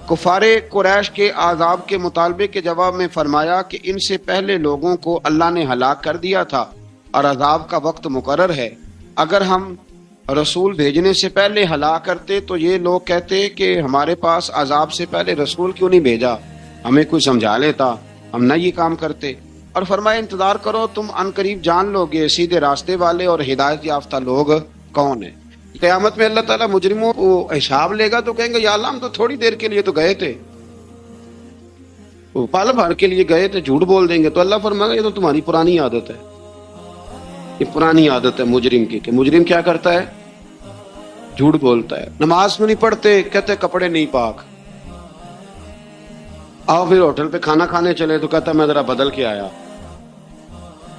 کفار قریش کے عذاب کے مطالبے کے جواب میں فرمایا کہ ان سے پہلے لوگوں کو اللہ نے ہلاک کر دیا تھا اور عذاب کا وقت مقرر ہے، اگر ہم رسول بھیجنے سے پہلے ہلاک کرتے تو یہ لوگ کہتے کہ ہمارے پاس عذاب سے پہلے رسول کیوں نہیں بھیجا، ہمیں کوئی سمجھا لیتا، ہم نہ یہ کام کرتے۔ اور فرمایا انتظار کرو تم ان قریب جان لو گے سیدھے راستے والے اور ہدایت یافتہ لوگ کون ہیں۔ قیامت میں اللہ تعالیٰ مجرموں کو حساب لے گا تو کہیں گے یا اللہ ہم تو تھوڑی دیر کے لیے تو گئے تھے، وہ پل بھر کے لیے گئے تھے، جھوٹ بول دیں گے تو اللہ فرمائے گا یہ تو تمہاری پرانی عادت ہے، یہ پرانی عادت ہے مجرم کی، کہ مجرم کیا کرتا ہے، جھوٹ بولتا ہے۔ نماز میں نہیں پڑھتے، کہتے کپڑے نہیں پاک، آؤ پھر ہوٹل پہ کھانا کھانے چلے تو کہتا میں ذرا بدل کے آیا۔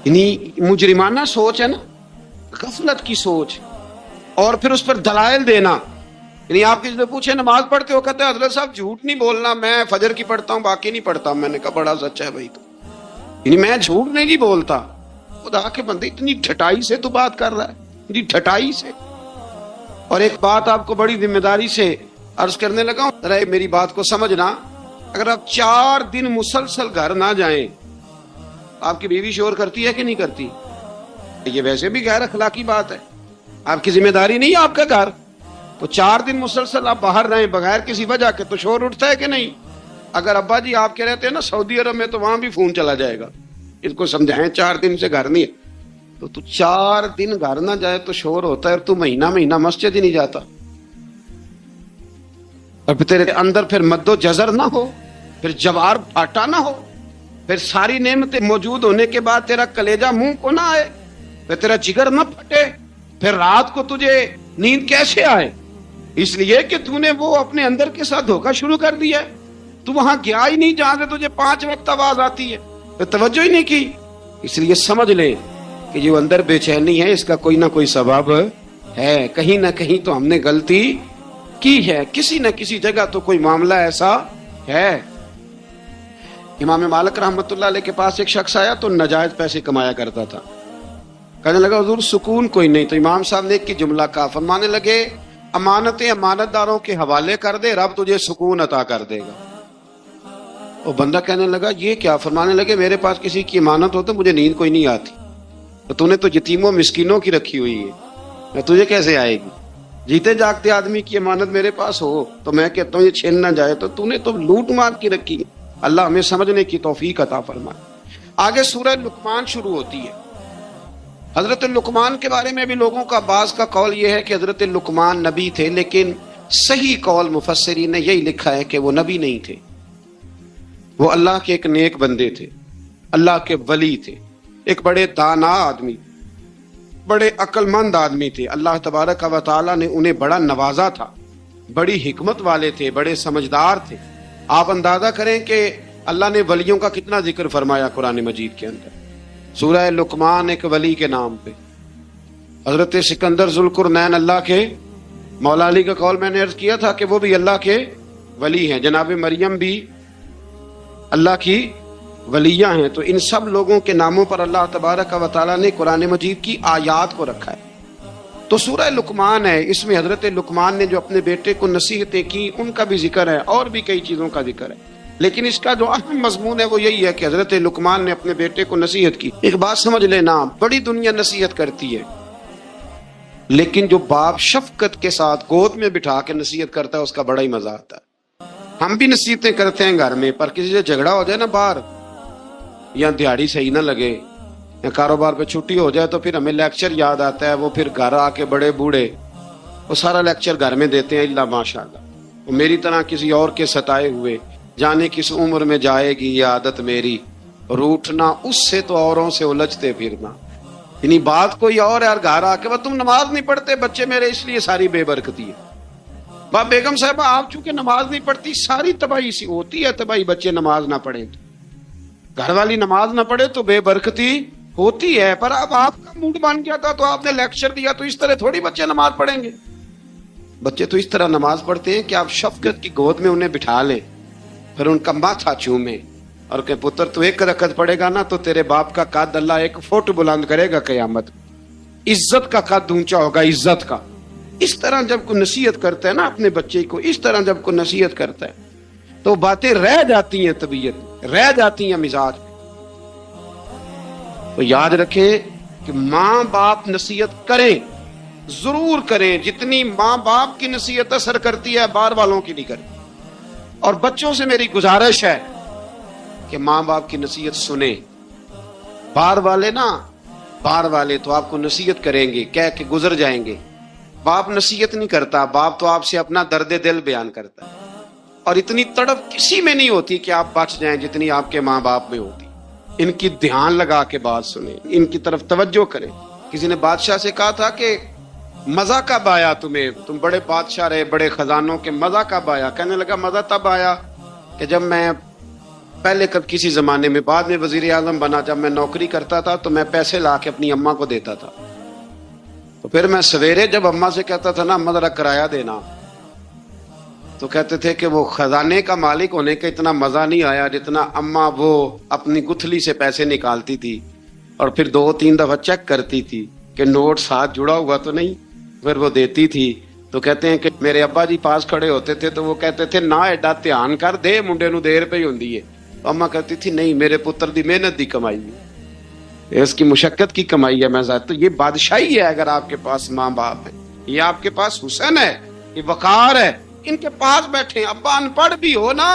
یعنی مجرمانہ سوچ ہے نا، غفلت کی سوچ، اور پھر اس پر دلائل دینا۔ یعنی آپ کسی سے پوچھے نماز پڑھتے ہو، کہتے ہیں حضرت صاحب جھوٹ نہیں بولنا، میں فجر کی پڑھتا ہوں باقی نہیں پڑھتا۔ میں نے کہا بڑا سچا ہے بھائی، تو یعنی میں جھوٹ نہیں بولتا۔ خدا کے بندے اتنی ڈھٹائی سے تو بات کر رہا ہے، اتنی ڈھٹائی سے۔ اور ایک بات آپ کو بڑی ذمہ داری سے عرض کرنے لگا ہوں، ذرا میری بات کو سمجھنا، اگر آپ 4 دن مسلسل گھر نہ جائیں، آپ کی بیوی شور کرتی ہے کہ نہیں کرتی؟ یہ ویسے بھی غیر اخلاقی بات ہے، آپ کی ذمہ داری نہیں ہے آپ کا گھر، تو 4 دن مسلسل آپ باہر رہیں بغیر کسی وجہ کے تو شور اٹھتا ہے کہ نہیں؟ اگر ابا جی آپ کے رہتے ہیں نا سعودی عرب میں تو وہاں بھی فون چلا جائے گا، اس کو سمجھائیں 4 دن سے گھر نہیں ہے، تو 4 دن گھر نہ جائے تو شور ہوتا ہے، اور تو مہینہ مسجد ہی نہیں جاتا۔ اور پھر تیرے اندر پھر مد و جزر نہ ہو، پھر جوار پھاٹا نہ ہو، پھر ساری نعمتیں موجود ہونے کے بعد تیرا کلیجہ منہ کو نہ آئے، پھر تیرا جگر نہ پھٹے، پھر رات کو تجھے نیند کیسے آئے؟ اس لیے کہ تو نے وہ اپنے اندر کے ساتھ دھوکہ شروع کر دیا ہے. تو وہاں گیا ہی نہیں جہاں سے تجھے 5 وقت آواز آتی ہے، پھر توجہ ہی نہیں کی. اس لیے سمجھ لیں کہ جو اندر بے چینی ہے اس کا کوئی نہ کوئی سبب ہے، کہیں نہ کہیں تو ہم نے غلطی کی ہے، کسی نہ کسی جگہ تو کوئی معاملہ ایسا ہے. امام مالک رحمۃ اللہ علیہ کے پاس ایک شخص آیا تو ناجائز پیسے کمایا کرتا تھا. کہنے لگا حضور سکون کوئی نہیں. تو امام صاحب نے ایک کی جملہ کہا، فرمانے لگے امانتیں امانت داروں کے حوالے کر دے، رب تجھے سکون عطا کر دے گا. وہ بندہ کہنے لگا یہ کیا؟ فرمانے لگے میرے پاس کسی کی امانت ہو تو مجھے نیند کوئی نہیں آتی، تو نے تو یتیموں مسکینوں کی رکھی ہوئی ہے، تجھے کیسے آئے گی؟ جیتے جاگتے آدمی کی امانت میرے پاس ہو تو میں کہتا ہوں یہ چھین نہ جائے، تو نے تو لوٹ مار کی رکھی ہے. اللہ ہمیں سمجھنے کی توفیق عطا فرمائے. آگے سورہ لقمان شروع ہوتی ہے. حضرت لقمان کے بارے میں بھی لوگوں کا بعض کا قول یہ ہے کہ حضرت لقمان نبی تھے، لیکن صحیح قول مفسرین نے یہی لکھا ہے کہ وہ نبی نہیں تھے، وہ اللہ کے ایک نیک بندے تھے، اللہ کے ولی تھے، ایک بڑے دانا آدمی، بڑے عقل مند آدمی تھے. اللہ تبارک و تعالیٰ نے انہیں بڑا نوازا تھا، بڑی حکمت والے تھے، بڑے سمجھدار تھے. آپ اندازہ کریں کہ اللہ نے ولیوں کا کتنا ذکر فرمایا قرآن مجید کے اندر. سورہ لقمان ایک ولی کے نام پہ. حضرت سکندر ذوالقرنین اللہ کے، مولا علی کا قول میں نے عرض کیا تھا کہ وہ بھی اللہ کے ولی ہیں، جناب مریم بھی اللہ کی ولیہ ہیں. تو ان سب لوگوں کے ناموں پر اللہ تبارک و تعالیٰ نے قرآن مجید کی آیات کو رکھا ہے. تو سورہ لقمان ہے، اس میں حضرت لقمان نے جو اپنے بیٹے کو نصیحتیں کی ان کا بھی ذکر ہے، اور بھی کئی چیزوں کا ذکر ہے. لیکن اس کا جو اہم مضمون ہے وہ یہی ہے کہ حضرت لقمان نے اپنے بیٹے کو نصیحت کی. ایک بات سمجھ لینا، بڑی دنیا نصیحت کرتی ہے، لیکن جو باپ شفقت کے ساتھ گود میں بٹھا کے نصیحت کرتا ہے اس کا بڑا ہی مزہ آتا ہے. ہم بھی نصیحتیں کرتے ہیں گھر میں، پر کسی سے جھگڑا ہو جائے نا باہر، یا دیہڑی صحیح نہ لگے، یا کاروبار پہ چھٹی ہو جائے، تو پھر ہمیں لیکچر یاد آتا ہے. وہ پھر گھر آ کے بڑے بوڑھے وہ سارا لیکچر گھر میں دیتے ہیں. اللہ ماشاء اللہ، وہ میری طرح کسی اور کے ستائے ہوئے، جانے کس عمر میں جائے گی یہ عادت میری، روٹنا اس سے تو اوروں سے الجھتے پھرنا. یعنی بات کوئی اور ہے، اور گھر آ کے تم نماز نہیں پڑھتے بچے میرے، اس لیے ساری بے برکتی ہے. باپ بیگم صاحبہ آپ چونکہ نماز نہیں پڑھتی، ساری تباہی سی ہوتی ہے. تباہی بچے نماز نہ پڑھیں تو، گھر والی نماز نہ پڑھے تو بے برکتی ہوتی ہے. پر اب آپ کا موڈ بن گیا تھا تو آپ نے لیکچر دیا، تو اس طرح تھوڑی بچے نماز پڑھیں گے. بچے تو اس طرح نماز پڑھتے ہیں کہ آپ شفقت کی گود میں انہیں بٹھا لیں، پھر ان کا ماتھا چومیں اور کہ پتر تو 1 رکعت پڑھے گا نا تو تیرے باپ کا قد اللہ 1 فٹ بلند کرے گا قیامت. عزت کا قد اونچا ہوگا، عزت کا. اس طرح جب کوئی نصیحت کرتا ہے نا اپنے بچے کو، اس طرح جب کوئی نصیحت کرتا ہے تو باتیں رہ جاتی ہیں، طبیعت رہ جاتی ہیں، مزاج. تو یاد رکھیں کہ ماں باپ نصیحت کریں، ضرور کریں. جتنی ماں باپ کی نصیحت اثر کرتی ہے باہر والوں کی نہیں کرتی. اور بچوں سے میری گزارش ہے کہ ماں باپ کی نصیحت سنیں. باہر والے تو آپ کو نصیحت کریں گے، کہہ کے گزر جائیں گے. باپ نصیحت نہیں کرتا، باپ تو آپ سے اپنا درد دل بیان کرتا ہے. اور اتنی تڑپ کسی میں نہیں ہوتی کہ آپ بچ جائیں جتنی آپ کے ماں باپ میں ہوتی. ان کی دھیان لگا کے بات سنیں، ان کی طرف توجہ کریں. کسی نے بادشاہ سے کہا تھا کہ مزہ کب آیا تمہیں، تم بڑے بادشاہ رہے، بڑے خزانوں کے، مزہ کب آیا؟ کہنے لگا مزہ تب آیا کہ جب میں پہلے کسی زمانے میں، بعد میں وزیر اعظم بنا، جب میں نوکری کرتا تھا تو میں پیسے لا کے اپنی اماں کو دیتا تھا. تو پھر میں سویرے جب اماں سے کہتا تھا نا اماں ذرا کرایہ دینا، تو کہتے تھے کہ وہ خزانے کا مالک ہونے کا اتنا مزہ نہیں آیا جتنا اماں وہ اپنی گتھلی سے پیسے نکالتی تھی اور پھر 2-3 دفعہ چیک کرتی تھی کہ نوٹ ساتھ جڑا ہوا تو نہیں، پھر وہ دیتی تھی. تو کہتے ہیں کہ میرے ابا جی پاس کھڑے ہوتے تھے تو وہ کہتے تھے نہ ایڈا دھیان کر دے، منڈے نو دیر پہ ہی ہوندی ہے. اماں کہتی تھی نہیں، میرے پتر دی محنت دی کمائی ہے، اس کی مشقت کی کمائی ہے. میں تو یہ بادشاہی ہے اگر آپ کے پاس ماں باپ ہیں، یہ آپ کے پاس حسن ہے، یہ وقار ہے. ان کے پاس بیٹھے، ابا ان پڑھ بھی ہو نا،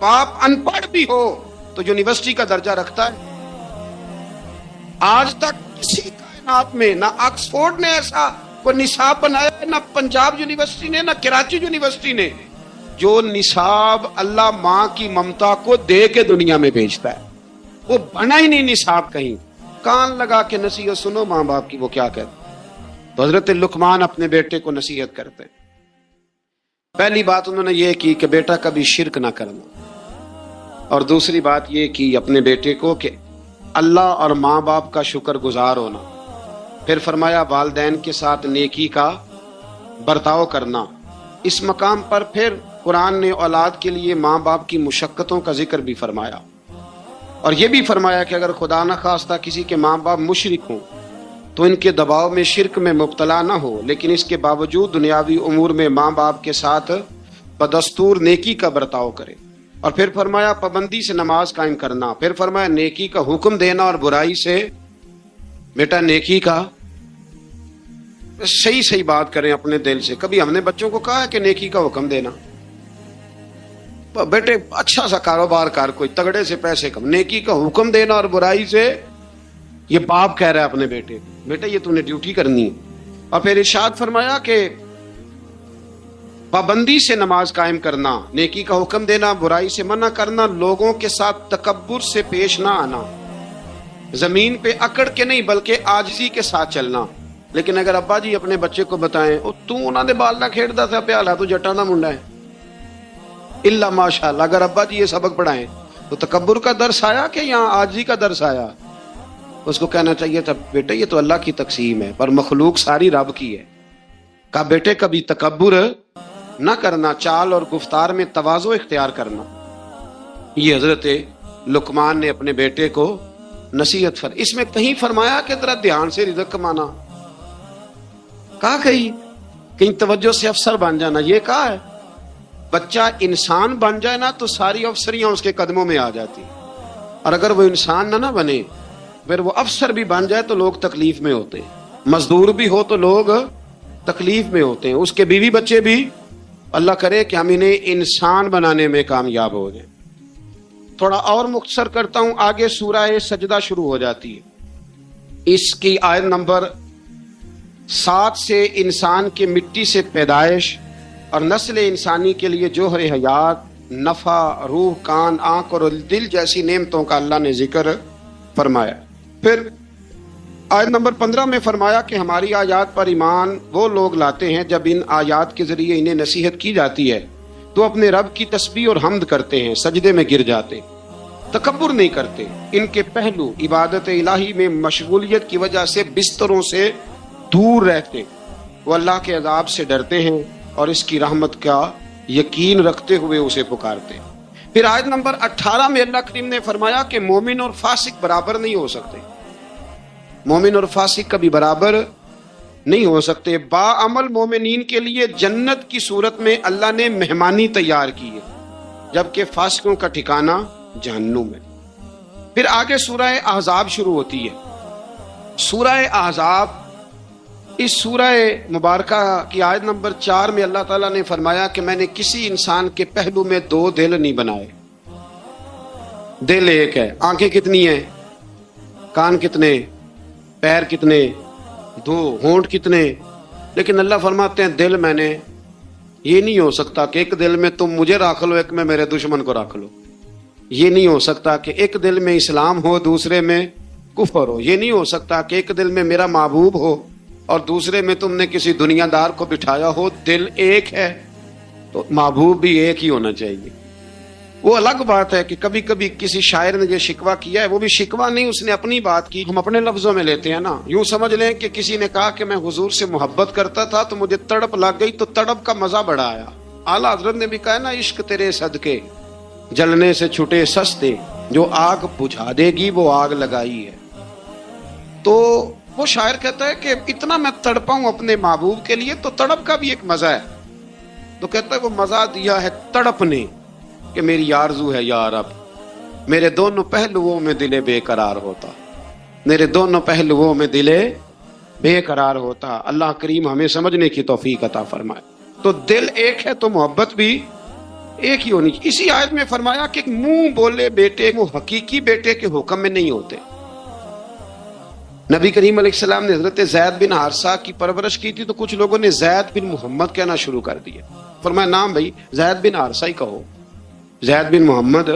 باپ ان پڑھ بھی ہو تو یونیورسٹی کا درجہ رکھتا ہے. آج تک کسی کائنات میں نہ آکسفورڈ نے ایسا کوئی نصاب بنایا، نہ پنجاب یونیورسٹی نے، نہ کراچی یونیورسٹی نے. جو نصاب اللہ ماں کی ممتا کو دے کے دنیا میں بھیجتا ہے، وہ بنا ہی نہیں نصاب کہیں، کان لگا کے نصیحت سنو ماں باپ کی وہ کیا کہتے۔ تو حضرت لقمان اپنے بیٹے کو نصیحت کرتے ہیں۔ پہلی بات انہوں نے یہ کی کہ بیٹا کبھی شرک نہ کرنا، اور دوسری بات یہ کی اپنے بیٹے کو کہ اللہ اور ماں باپ کا شکر گزار ہونا، پھر فرمایا والدین کے ساتھ نیکی کا برتاؤ کرنا۔ اس مقام پر پھر قرآن نے اولاد کے لیے ماں باپ کی مشقتوں کا ذکر بھی فرمایا، اور یہ بھی فرمایا کہ اگر خدا نہ خواستہ کسی کے ماں باپ مشرک ہوں تو ان کے دباؤ میں شرک میں مبتلا نہ ہو، لیکن اس کے باوجود دنیاوی امور میں ماں باپ کے ساتھ بدستور نیکی کا برتاؤ کرے۔ اور پھر فرمایا پابندی سے نماز قائم کرنا، پھر فرمایا نیکی کا حکم دینا اور برائی سے بیٹا نیکی کا صحیح بات کریں اپنے دل سے۔ کبھی ہم نے بچوں کو کہا ہے کہ نیکی کا حکم دینا؟ بیٹے اچھا سا کاروبار کر، کوئی تگڑے سے پیسے کم، نیکی کا حکم دینا اور برائی سے، یہ باپ کہہ رہا ہے اپنے بیٹے بیٹا یہ تو نے ڈیوٹی کرنی ہے۔ اور پھر ارشاد فرمایا کہ پابندی سے نماز قائم کرنا، نیکی کا حکم دینا، برائی سے منع کرنا، لوگوں کے ساتھ تکبر سے پیش نہ آنا، زمین پہ اکڑ کے نہیں بلکہ عاجزی کے ساتھ چلنا۔ لیکن اگر ابا جی اپنے بچے کو بتائیں تو انہوں نے بال نہ کھیڑتا تھا پیالہ تو جٹا نہ منڈا ہے، اللہ ماشاء اللہ، اگر ابا جی یہ سبق پڑھائیں تو تکبر کا درس آیا کہ یہاں عاجزی کا درس آیا؟ اس کو کہنا چاہیے تھا بیٹا یہ تو اللہ کی تقسیم ہے، پر مخلوق ساری رب کی ہے۔ کہا بیٹے کبھی تکبر نہ کرنا، چال اور گفتار میں تواضع اختیار کرنا۔ یہ حضرت لقمان نے اپنے بیٹے کو نصیحت اس میں کہیں فرمایا کہ ذرا دھیان سے رزق کمانا، کہا کہیں توجہ سے افسر بن جانا، یہ کہا ہے۔ بچہ انسان بن جائے نا تو ساری افسریاں اس کے قدموں میں آ جاتی، اور اگر وہ انسان نہ بنے پھر وہ افسر بھی بن جائے تو لوگ تکلیف میں ہوتے ہیں، مزدور بھی ہو تو لوگ تکلیف میں ہوتے ہیں، اس کے بیوی بچے بھی۔ اللہ کرے کہ ہم انہیں انسان بنانے میں کامیاب ہو جائیں۔ تھوڑا اور مختصر کرتا ہوں، آگے سورہ سجدہ شروع ہو جاتی ہے۔ اس کی آیت نمبر 7 سے انسان کے مٹی سے پیدائش اور نسل انسانی کے لیے جوہر حیات، نفع، روح، کان، آنکھ اور دل جیسی نعمتوں کا اللہ نے ذکر فرمایا۔ پھر آیت نمبر 15 میں فرمایا کہ ہماری آیات پر ایمان وہ لوگ لاتے ہیں جب ان آیات کے ذریعے انہیں نصیحت کی جاتی ہے تو اپنے رب کی تسبیح اور حمد کرتے ہیں، سجدے میں گر جاتے، تکبر نہیں کرتے۔ ان کے پہلو عبادت الہی میں مشغولیت کی وجہ سے بستروں سے دور رہتے، وہ اللہ کے عذاب سے ڈرتے ہیں اور اس کی رحمت کا یقین رکھتے ہوئے اسے پکارتے۔ پھر آیت نمبر 18 میں اللہ کریم نے فرمایا کہ مومن اور فاسق برابر نہیں ہو سکتے، مومن اور فاسق کبھی برابر نہیں ہو سکتے۔ باعمل مومنین کے لیے جنت کی صورت میں اللہ نے مہمانی تیار کی ہے، جبکہ فاسقوں کا ٹھکانہ جہنم ہے۔ پھر آگے سورہ احزاب شروع ہوتی ہے۔ سورہ احزاب، اس سورہ مبارکہ کی آیت نمبر 4 میں اللہ تعالیٰ نے فرمایا کہ میں نے کسی انسان کے پہلو میں 2 دل نہیں بنائے، دل ایک ہے، آنکھیں کتنی ہیں، کان کتنے، پیر کتنے، 2 ہونٹ کتنے، لیکن اللہ فرماتے ہیں دل میں نے، یہ نہیں ہو سکتا کہ ایک دل میں تم مجھے رکھ لو، ایک میں میرے دشمن کو رکھ لو، یہ نہیں ہو سکتا کہ ایک دل میں اسلام ہو دوسرے میں کفر ہو، یہ نہیں ہو سکتا کہ ایک دل میں میرا محبوب ہو اور دوسرے میں تم نے کسی دنیا دار کو بٹھایا ہو۔ دل ایک ہے تو محبوب بھی ایک ہی ہونا چاہیے۔ وہ الگ بات ہے کہ کبھی کبھی کسی شاعر نے یہ شکوہ کیا ہے، وہ بھی شکوہ نہیں، اس نے اپنی بات کی، ہم اپنے لفظوں میں لیتے ہیں نا۔ یوں سمجھ لیں کہ کسی نے کہا کہ میں حضور سے محبت کرتا تھا تو مجھے تڑپ لگ گئی، تو تڑپ کا مزہ بڑا آیا۔ اعلیٰ حضرت نے بھی کہا ہے نا، عشق تیرے صدقے جلنے سے چھٹے سستے، جو آگ بجھا دے گی وہ آگ لگائی ہے۔ تو وہ شاعر کہتا ہے کہ اتنا میں تڑپا ہوں اپنے محبوب کے لیے، تو تڑپ کا بھی ایک مزہ ہے۔ تو کہتا ہے وہ مزہ دیا ہے تڑپ نے کہ میری آرزو ہے یا رب، میرے دونوں پہلوؤں میں دل بے قرار ہوتا، میرے دونوں پہلوؤں میں دل بے قرار ہوتا۔ اللہ کریم ہمیں سمجھنے کی توفیق عطا فرمائے۔ تو دل ایک ہے تو محبت بھی ایک ہی ہونی چاہیے۔ اسی آیت میں فرمایا کہ منہ بولے بیٹے وہ حقیقی بیٹے کے حکم میں نہیں ہوتے، نبی کریم علیہ السلام نے حضرت زید بن حارثہ کی پرورش کی تھی تو کچھ لوگوں نے زید بن محمد کہنا شروع کر دیا. فرمایا نام بھائی زید بن حارثہ ہی کہو, زید بن محمد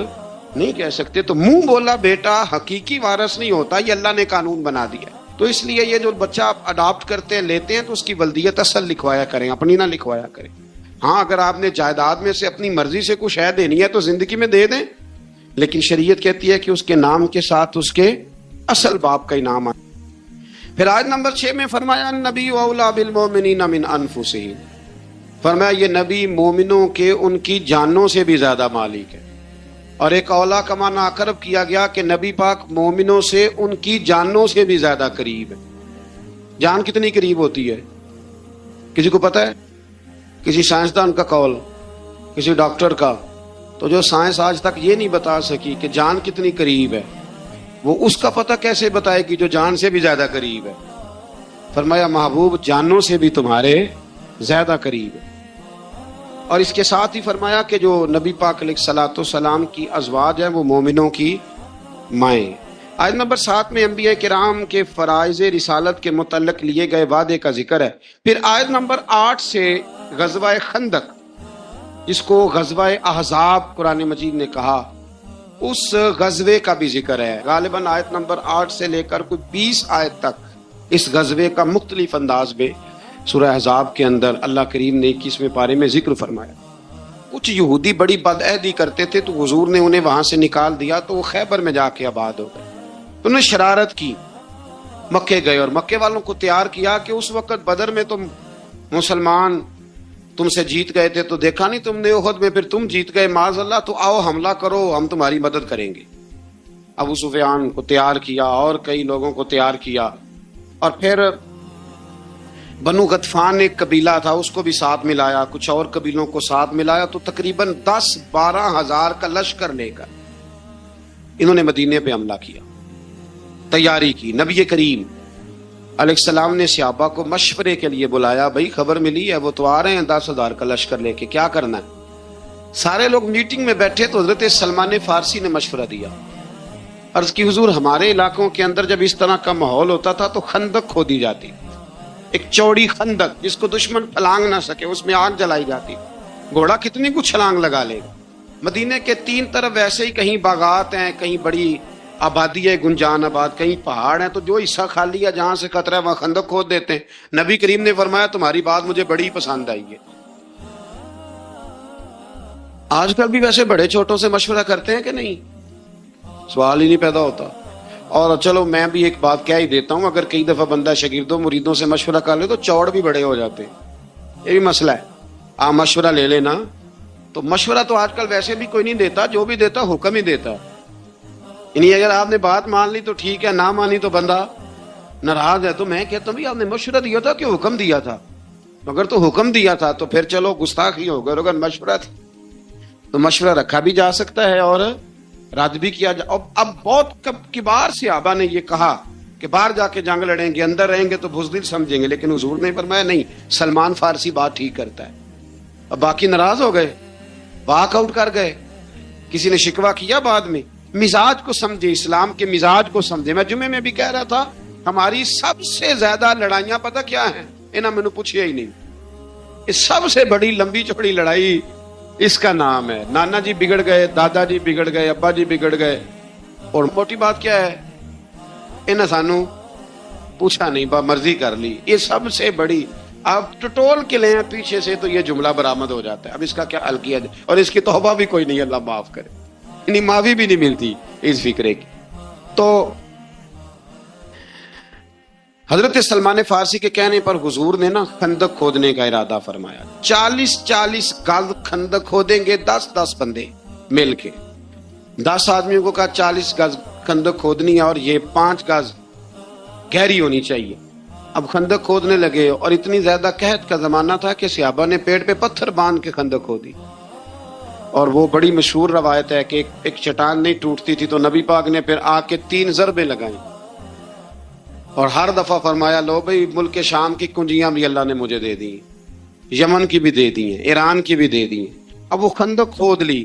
نہیں کہہ سکتے. تو منہ بولا بیٹا حقیقی وارث نہیں ہوتا, یہ اللہ نے قانون بنا دیا. تو اس لیے یہ جو بچہ آپ اڈاپٹ کرتے ہیں لیتے ہیں تو اس کی ولدیت اصل لکھوایا کریں, اپنی نہ لکھوایا کریں. ہاں اگر آپ نے جائیداد میں سے اپنی مرضی سے کچھ شے دینی ہے تو زندگی میں دے دیں, لیکن شریعت کہتی ہے کہ اس کے نام کے ساتھ اس کے اصل باپ کا ہی نام آئے. پھر آیت نمبر 6 میں فرمایا النبی اولا بالمؤمنین من انفسہم, فرمایا یہ نبی مومنوں کے ان کی جانوں سے بھی زیادہ مالک ہے. اور ایک اولا کا معنی اقرب کیا گیا کہ نبی پاک مومنوں سے ان کی جانوں سے بھی زیادہ قریب ہے. جان کتنی قریب ہوتی ہے کسی کو پتہ ہے؟ کسی سائنسدان کا قول, کسی ڈاکٹر کا, تو جو سائنس آج تک یہ نہیں بتا سکی کہ جان کتنی قریب ہے, وہ اس کا پتہ کیسے بتائے گی جو جان سے بھی زیادہ قریب ہے. فرمایا محبوب جانوں سے بھی تمہارے زیادہ قریب ہے. اور اس کے ساتھ ہی فرمایا کہ جو نبی پاک علیہ الصلوۃ والسلام کی ازواج ہیں وہ مومنوں کی مائیں. آیت نمبر 7 میں انبیاء کرام کے فرائض رسالت کے متعلق لیے گئے وعدے کا ذکر ہے. پھر آیت نمبر 8 سے غزوہ خندق, جس کو غزوہ احزاب قرآن مجید نے کہا, اس غزوے کا بھی ذکر ہے. غالباً آیت نمبر 8 سے لے کر کوئی 20 آیت تک اس غزوے کا مختلف انداز میں سورہ احزاب کے اندر اللہ کریم نے 21ویں پارے میں ذکر فرمایا. کچھ یہودی بڑی بدعہدی کرتے تھے تو حضور نے انہیں وہاں سے نکال دیا تو وہ خیبر میں جا کے آباد ہو گئے. انہوں نے شرارت کی, مکے گئے اور مکے والوں کو تیار کیا کہ اس وقت بدر میں تم مسلمان تم سے جیت گئے تھے تو دیکھا نہیں تم نے احد میں, پھر تم جیت گئے معاذ اللہ, تو آؤ حملہ کرو ہم تمہاری مدد کریں گے. ابو سفیان کو تیار کیا اور کئی لوگوں کو تیار کیا, اور پھر بنو غطفان ایک قبیلہ تھا اس کو بھی ساتھ ملایا, کچھ اور قبیلوں کو ساتھ ملایا, تو تقریباً 10-12 ہزار کا لشکر لے کر انہوں نے مدینے پہ حملہ کیا, تیاری کی. نبی کریم علیہ السلام نے صحابہ کو مشورے کے لیے بلایا, بھائی خبر ملی ہے وہ تو آ رہے ہیں 10,000 کا لشکر لے کے, کیا کرنا ہے؟ سارے لوگ میٹنگ میں بیٹھے تو حضرت سلمان فارسی نے مشورہ دیا, عرض کی حضور ہمارے علاقوں کے اندر جب اس طرح کا ماحول ہوتا تھا تو خندق کھودی جاتی, ایک چوڑی خندق جس کو دشمن پھلانگ نہ سکے, اس میں آگ جلائی جاتی. گھوڑا کتنی کچھ چھلانگ لگا لے گا. مدینے کے 3 طرف ویسے ہی کہیں باغات ہیں, کہیں بڑی آبادی ہے گنجان آباد, کہیں پہاڑ ہیں, تو جو حصہ خالی ہے جہاں سے خطرہ ہے وہاں خندق کھود دیتے ہیں. نبی کریم نے فرمایا تمہاری بات مجھے بڑی پسند آئی ہے. آج کل بھی ویسے بڑے چھوٹوں سے مشورہ کرتے ہیں کہ نہیں؟ سوال ہی نہیں پیدا ہوتا. اور چلو میں بھی ایک بات کہہ ہی دیتا ہوں, اگر کئی دفعہ بندہ شاگردوں مریدوں سے مشورہ کر لے تو چوڑ بھی بڑے ہو جاتے ہیں, یہ بھی مسئلہ ہے. آپ مشورہ لے لینا. تو مشورہ تو آج کل ویسے بھی کوئی نہیں دیتا, جو بھی دیتا حکم ہی دیتا. یعنی اگر آپ نے بات مان لی تو ٹھیک ہے, نہ مانی تو بندہ ناراض ہے. تو میں کہتا ہوں آپ نے مشورہ دیا تھا کہ حکم دیا تھا؟ اگر تو حکم دیا تھا تو پھر چلو گستاخی ہو گئی, اگر مشورہ تھا تو مشورہ رکھا بھی جا سکتا ہے اور رد بھی کیا جا. اب بہت کبار صحابہ نے یہ کہا کہ باہر جا کے جنگ لڑیں گے, اندر رہیں گے تو بزدل سمجھیں گے, لیکن حضور نے فرمایا نہیں, سلمان فارسی بات ٹھیک کرتا ہے. اب باقی ناراض ہو گئے, واک آؤٹ کر گئے. کسی نے شکوہ کیا بعد میں. مزاج کو سمجھے, اسلام کے مزاج کو سمجھے. میں جمعے میں بھی کہہ رہا تھا ہماری سب سے زیادہ لڑائیاں پتہ کیا ہیں؟ انہاں میں نے پوچھیا ہی نہیں. اس سب سے بڑی لمبی چوڑی لڑائی اس کا نام ہے نانا جی بگڑ گئے, دادا جی بگڑ گئے, ابا جی بگڑ گئے. اور موٹی بات کیا ہے, انہیں سانو پوچھا نہیں, با مرضی کر لی. یہ سب سے بڑی, آپ ٹٹول کے لیں پیچھے سے تو یہ جملہ برآمد ہو جاتا ہے. اب اس کا کیا حل کیا جائے؟ اور اس کی توبہ بھی کوئی نہیں, اللہ معاف کرے, یعنی معافی بھی نہیں ملتی اس فکرے کی. تو حضرت سلمان فارسی کے کہنے پر حضور نے نا خندق کھودنے کا ارادہ فرمایا. 40 گز خندق کھودیں گے, 10 بندے مل کے. 10 آدمیوں کو کہا 40 گز خندق کھودنی ہے اور یہ 5 گز گہری ہونی چاہیے. اب خندق کھودنے لگے اور اتنی زیادہ قحط کا زمانہ تھا کہ صحابہ نے پیڑ پہ پتھر باندھ کے خندق کھودی. اور وہ بڑی مشہور روایت ہے کہ ایک چٹان نہیں ٹوٹتی تھی تو نبی پاک نے پھر آ کے 3 ضربیں لگائیں اور ہر دفعہ فرمایا لو بھئی ملک شام کی کنجیاں بھی اللہ نے مجھے دے دی, یمن کی بھی دے دی ہیں, ایران کی بھی دے دی ہیں. اب وہ خندق کھود لی,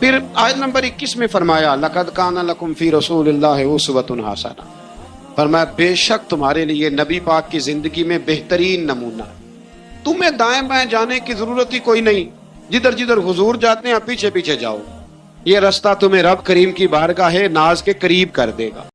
پھر آیت نمبر 21 میں فرمایا لقد کان لکم فی رسول اللہ اسوۃ حسنہ، فرمایا بے شک تمہارے لیے نبی پاک کی زندگی میں بہترین نمونہ ہے، تمہیں دائیں بائیں جانے کی ضرورت ہی کوئی نہیں، جدھر جدھر حضور جاتے ہیں پیچھے پیچھے جاؤ، یہ رستہ تمہیں رب کریم کی بارگاہ ناز کے قریب کر دے گا۔